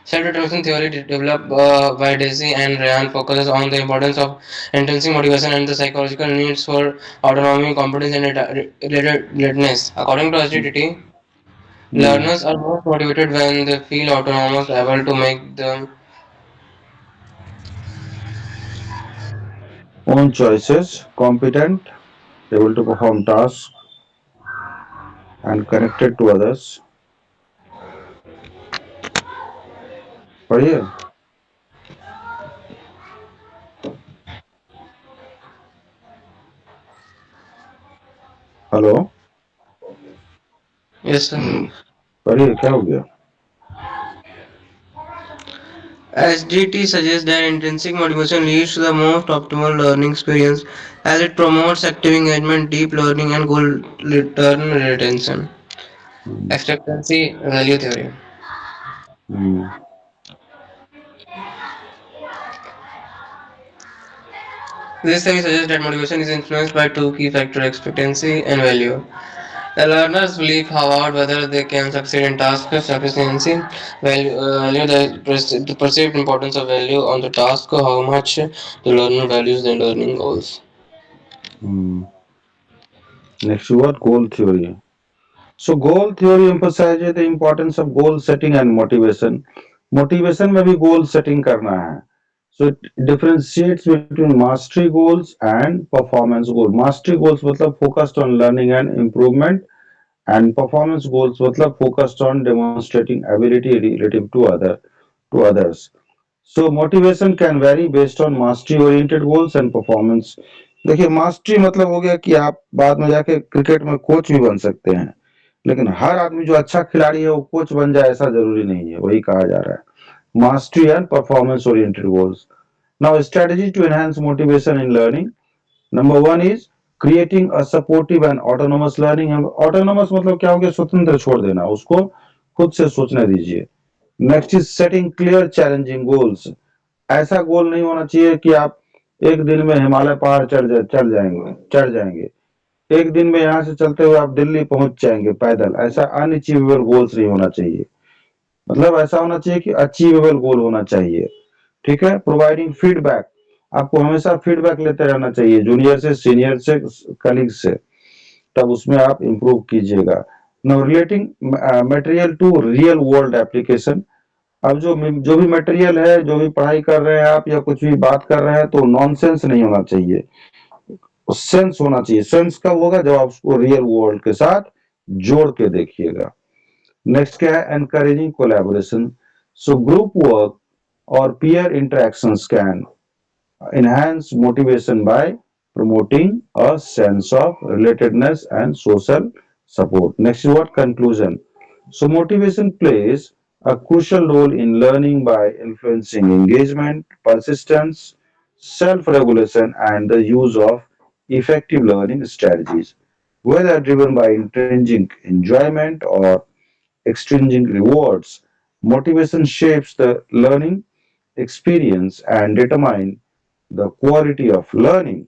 Self-determination theory developed by Deci and Ryan focuses on the importance of intrinsic motivation and the psychological needs for autonomy, competence, and relatedness. According to SDT, learners are most motivated when they feel autonomous, able to make them Own choices, competent, able to perform tasks, and connected to others. पढ़िए. Hello. yes, sir. पढ़िए, क्या हो गया? SDT suggests that intrinsic motivation leads to the most optimal learning experience as it promotes active engagement, deep learning, and goal return retention. Expectancy value theory. Hmm. This theory suggests that motivation is influenced by two key factors expectancy and value. The learner's belief about whether they can succeed in tasks, sufficiency, value the perceived importance of value on the task, how much the learner values the learning goals. Hmm. Next what? Goal theory. So goal theory emphasizes the importance of goal setting and motivation. Motivation में भी goal setting करना है. So it differentiates between mastery goals and performance goals. Mastery goals मतलब focused on learning and improvement, and performance goals मतलब focused on demonstrating ability relative to others. So motivation can vary based on mastery oriented goals and performance. देखिए, mastery मतलब हो गया कि आप बाद में जाके क्रिकेट में कोच भी बन सकते हैं, लेकिन हर आदमी जो अच्छा खिलाड़ी है वो कोच बन जाए ऐसा जरूरी नहीं है, वही कहा जा रहा है. Mastery and performance oriented goals. Now, strategy to enhance motivation in learning. Number one is creating a supportive and autonomous learning. Autonomous मतलब क्या हो गया? स्वतंत्र छोड़ देना, उसको खुद से सोचने दीजिए. Next is setting clear challenging goals. ऐसा गोल नहीं होना चाहिए कि आप एक दिन में हिमालय पहाड़ चढ़ जाएंगे. एक दिन में यहाँ से चलते हुए आप दिल्ली पहुंच जाएंगे पैदल. ऐसा अनअचीवेबल गोल्स नहीं होना चाहिए. मतलब ऐसा होना चाहिए कि अचीवेबल गोल होना चाहिए. ठीक है. Providing feedback. आपको हमेशा फीडबैक लेते रहना चाहिए, जूनियर से, सीनियर से, कलीग से, तब उसमें आप इंप्रूव कीजिएगा. Now relating material to real world application. अब जो भी मटेरियल है, जो भी पढ़ाई कर रहे हैं आप या कुछ भी बात कर रहे हैं, तो नॉनसेंस नहीं होना चाहिए. सेंस होना चाहिए। सेंस कब होगा? जब आप उसको रियल वर्ल्ड के साथ जोड़ के देखिएगा। नेक्स्ट क्या है? Encouraging collaboration. So group work और peer interactions can enhance motivation by promoting a sense of relatedness and social support. Next is what? Conclusion. So motivation plays a crucial role in learning by influencing engagement, persistence, self-regulation, and the use of effective learning strategies. Whether driven by intrinsic enjoyment or extrinsic rewards, motivation shapes the learning experience and determine the quality of learning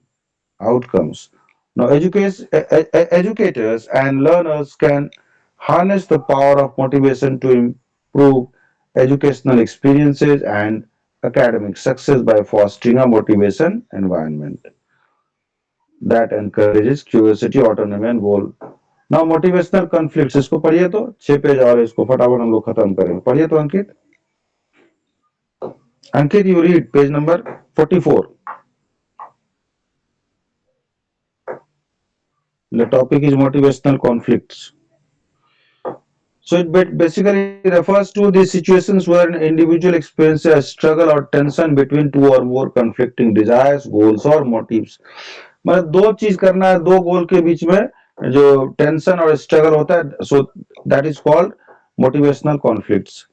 outcomes. Now, educators and learners can harness the power of motivation to improve educational experiences and academic success by fostering a motivation environment that encourages curiosity, autonomy, and goal. Now, motivational conflicts. इसको पढ़िए तो 6 page और इसको फटाफट हम लोग खत्म करेंगे। पढ़िए तो अंकित। Ankit, you read page number 44. The topic is motivational conflicts. So it basically refers to the situations where an individual experiences a struggle or tension between two or more conflicting desires, goals or motives. मतलब दो चीज करना है, दो गोल के बीच में जो tension और स्ट्रगल होता है, so that is called motivational conflicts.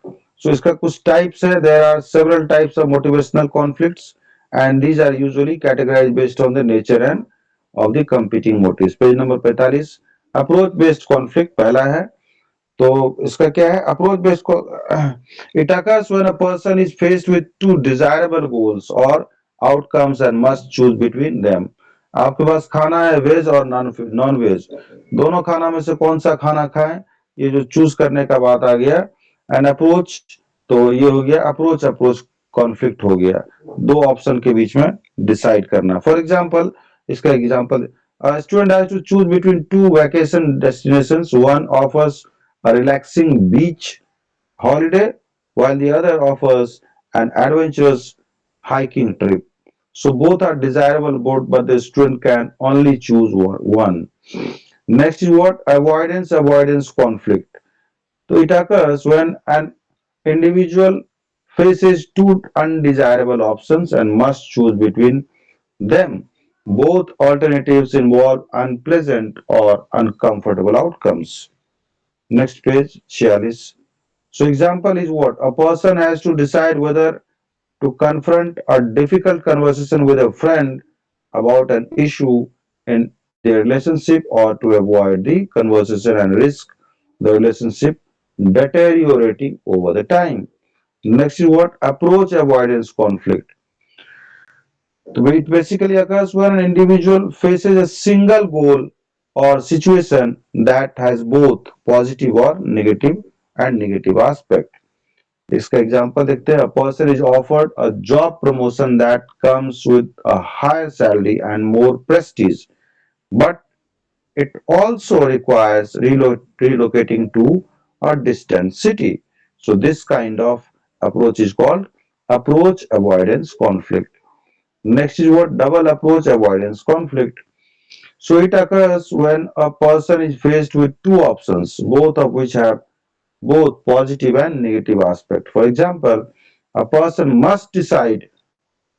So इसका कुछ टाइप्स है. There are several types of motivational conflicts and these are usually categorised based on the nature and of the competing motives. Page number 45. Approach based conflict पहला है. तो इसका क्या है? Approach based को it occurs when a person is faced with two desirable goals और outcomes and must choose between them. आपके पास खाना है, वेज और नॉन वेज. दोनों खाना में से कौन सा खाना खाएं, ये जो चूज करने का बात आ गया. एंड अप्रोच, तो ये हो गया अप्रोच अप्रोच कॉन्फ्लिक्ट हो गया. दो ऑप्शन के बीच में डिसाइड करना. फॉर एग्जांपल, इसका example, a student has to choose between two vacation destinations. One offers a relaxing beach holiday, while the other offers an adventurous hiking trip. So both are desirable, but the student can only choose one. Next is what? Avoidance conflict. So it occurs when an individual faces two undesirable options and must choose between them. Both alternatives involve unpleasant or uncomfortable outcomes. Next page, 46. So example is what? A person has to decide whether to confront a difficult conversation with a friend about an issue in their relationship or to avoid the conversation and risk the relationship deteriorating over the time. Next is what? Approach avoidance conflict. It basically occurs when an individual faces a single goal or situation that has both positive or negative and negative aspect. इसका example देखते हैं. A person is offered a job promotion that comes with a higher salary and more prestige, but it also requires relocating to a distant city. So this kind of approach is called approach avoidance conflict. Next is what? Double approach avoidance conflict. So it occurs when a person is faced with two options, both of which have both positive and negative aspect. For example, a person must decide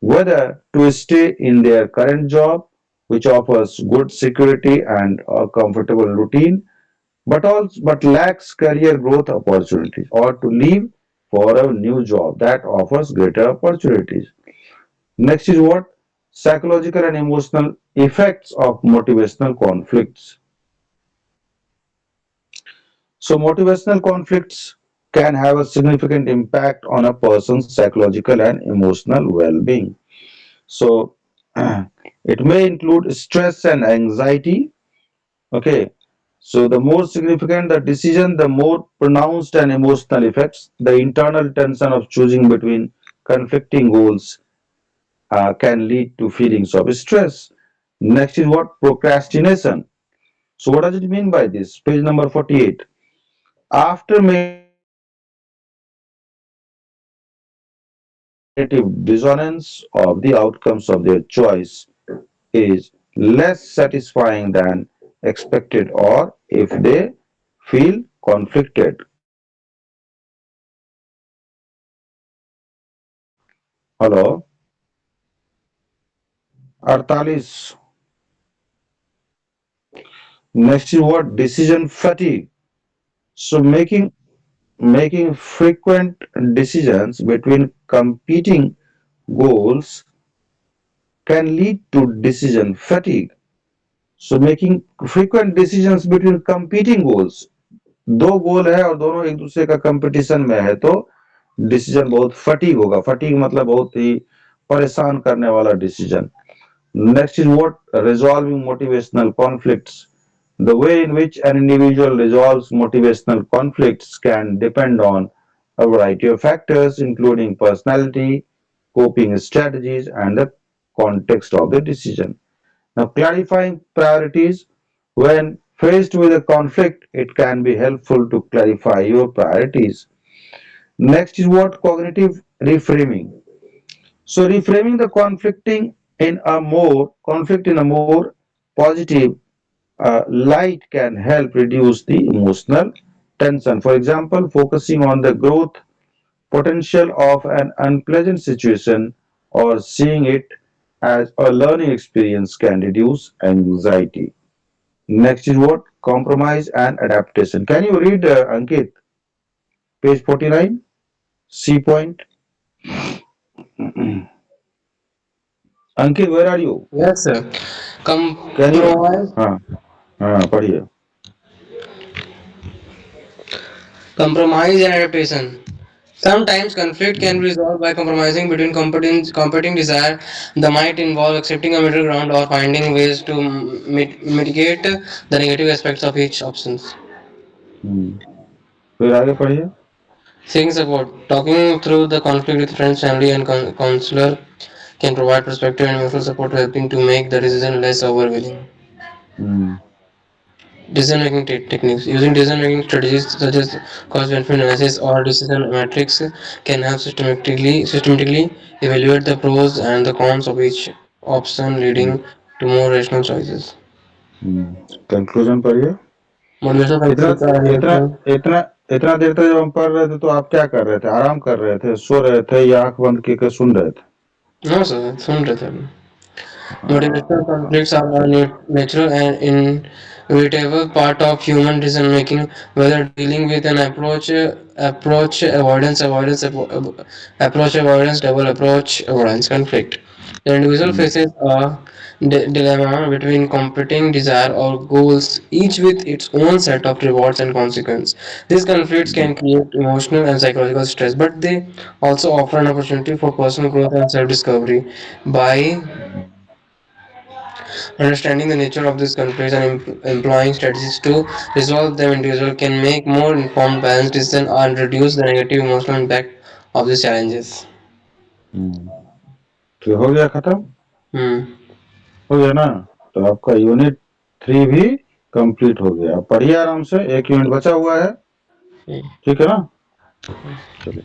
whether to stay in their current job, which offers good security and a comfortable routine, but lacks career growth opportunities, or to leave for a new job that offers greater opportunities. Next is what? Psychological and emotional effects of motivational conflicts. So, motivational conflicts can have a significant impact on a person's psychological and emotional well being. So, it may include stress and anxiety. Okay. So, the more significant the decision, the more pronounced and emotional effects. The internal tension of choosing between conflicting goals can lead to feelings of stress. Next is what? Procrastination. So, what does it mean by this? Page number 48. After making a decision, someone may experience cognitive dissonance of the outcomes of their choice is less satisfying than expected, or if they feel conflicted. Hello 48. Next is what? Decision fatigue. So making frequent decisions between competing goals can lead to decision fatigue. So making frequent decisions between competing goals, दो गोल है और दोनों एक दूसरे का competition में है, तो डिसीजन बहुत फटीग होगा. फटीग मतलब बहुत ही परेशान करने वाला decision. Next is what? Resolving motivational conflicts. The way in which an individual resolves motivational conflicts can depend on a variety of factors, including personality, coping strategies, and the context of the decision. Now, clarifying priorities. When faced with a conflict, it can be helpful to clarify your priorities. Next is what? Cognitive reframing. So reframing the conflict in a more positive light can help reduce the emotional tension. For example, focusing on the growth potential of an unpleasant situation or seeing it as a learning experience can reduce anxiety. Next is what? Compromise and adaptation. Can you read, Ankit, page 49, C point? Ankit, where are you? Yes, sir. Can you? Compromise, हाँ हाँ पढ़िए. compromise and adaptation. Sometimes conflict can be resolved by compromising between competing desire. The might involve accepting a middle ground or finding ways to mitigate the negative aspects of each option. हम्म, फिर आगे पढ़िए. Seeking support. Talking through the conflict with friends, family, and counselor can provide perspective and emotional support, helping to make the decision less overwhelming. Hmm, Decision making techniques. Using decision making strategies such as cost benefit analysis or decision matrix can help systematically evaluate the pros and the cons of each option, hmm, leading to more rational choices. Conclusion पढ़िए. Motivational इतना conflicts are इतना helpful. इतना इतना देर तक जब हम पढ़ रहे थे तो आप क्या कर रहे थे? आराम कर रहे थे, सो रहे थे, या आंख बंद करके सुन रहे थे? No, sir. सुन रहे थे हम. Motivational हाँ, conflicts are a natural and inevitable part of human decision making, whether dealing with an approach avoidance, double approach avoidance conflict. The individual hmm, faces a dilemma between competing desire or goals, each with its own set of rewards and consequences. These conflicts can create emotional and psychological stress, but they also offer an opportunity for personal growth and self-discovery. By understanding the nature of these conflicts and employing strategies to resolve them, individual can make more informed, balanced decisions and reduce the negative emotional impact of these challenges. हम्म. तो हो गया खत्म? Hmm. हो गया ना? तो आपका unit 3 भी कंप्लीट हो गया. अब पढ़िए आराम से, 1 यूनिट बचा हुआ है. ठीक है ना? चलिए.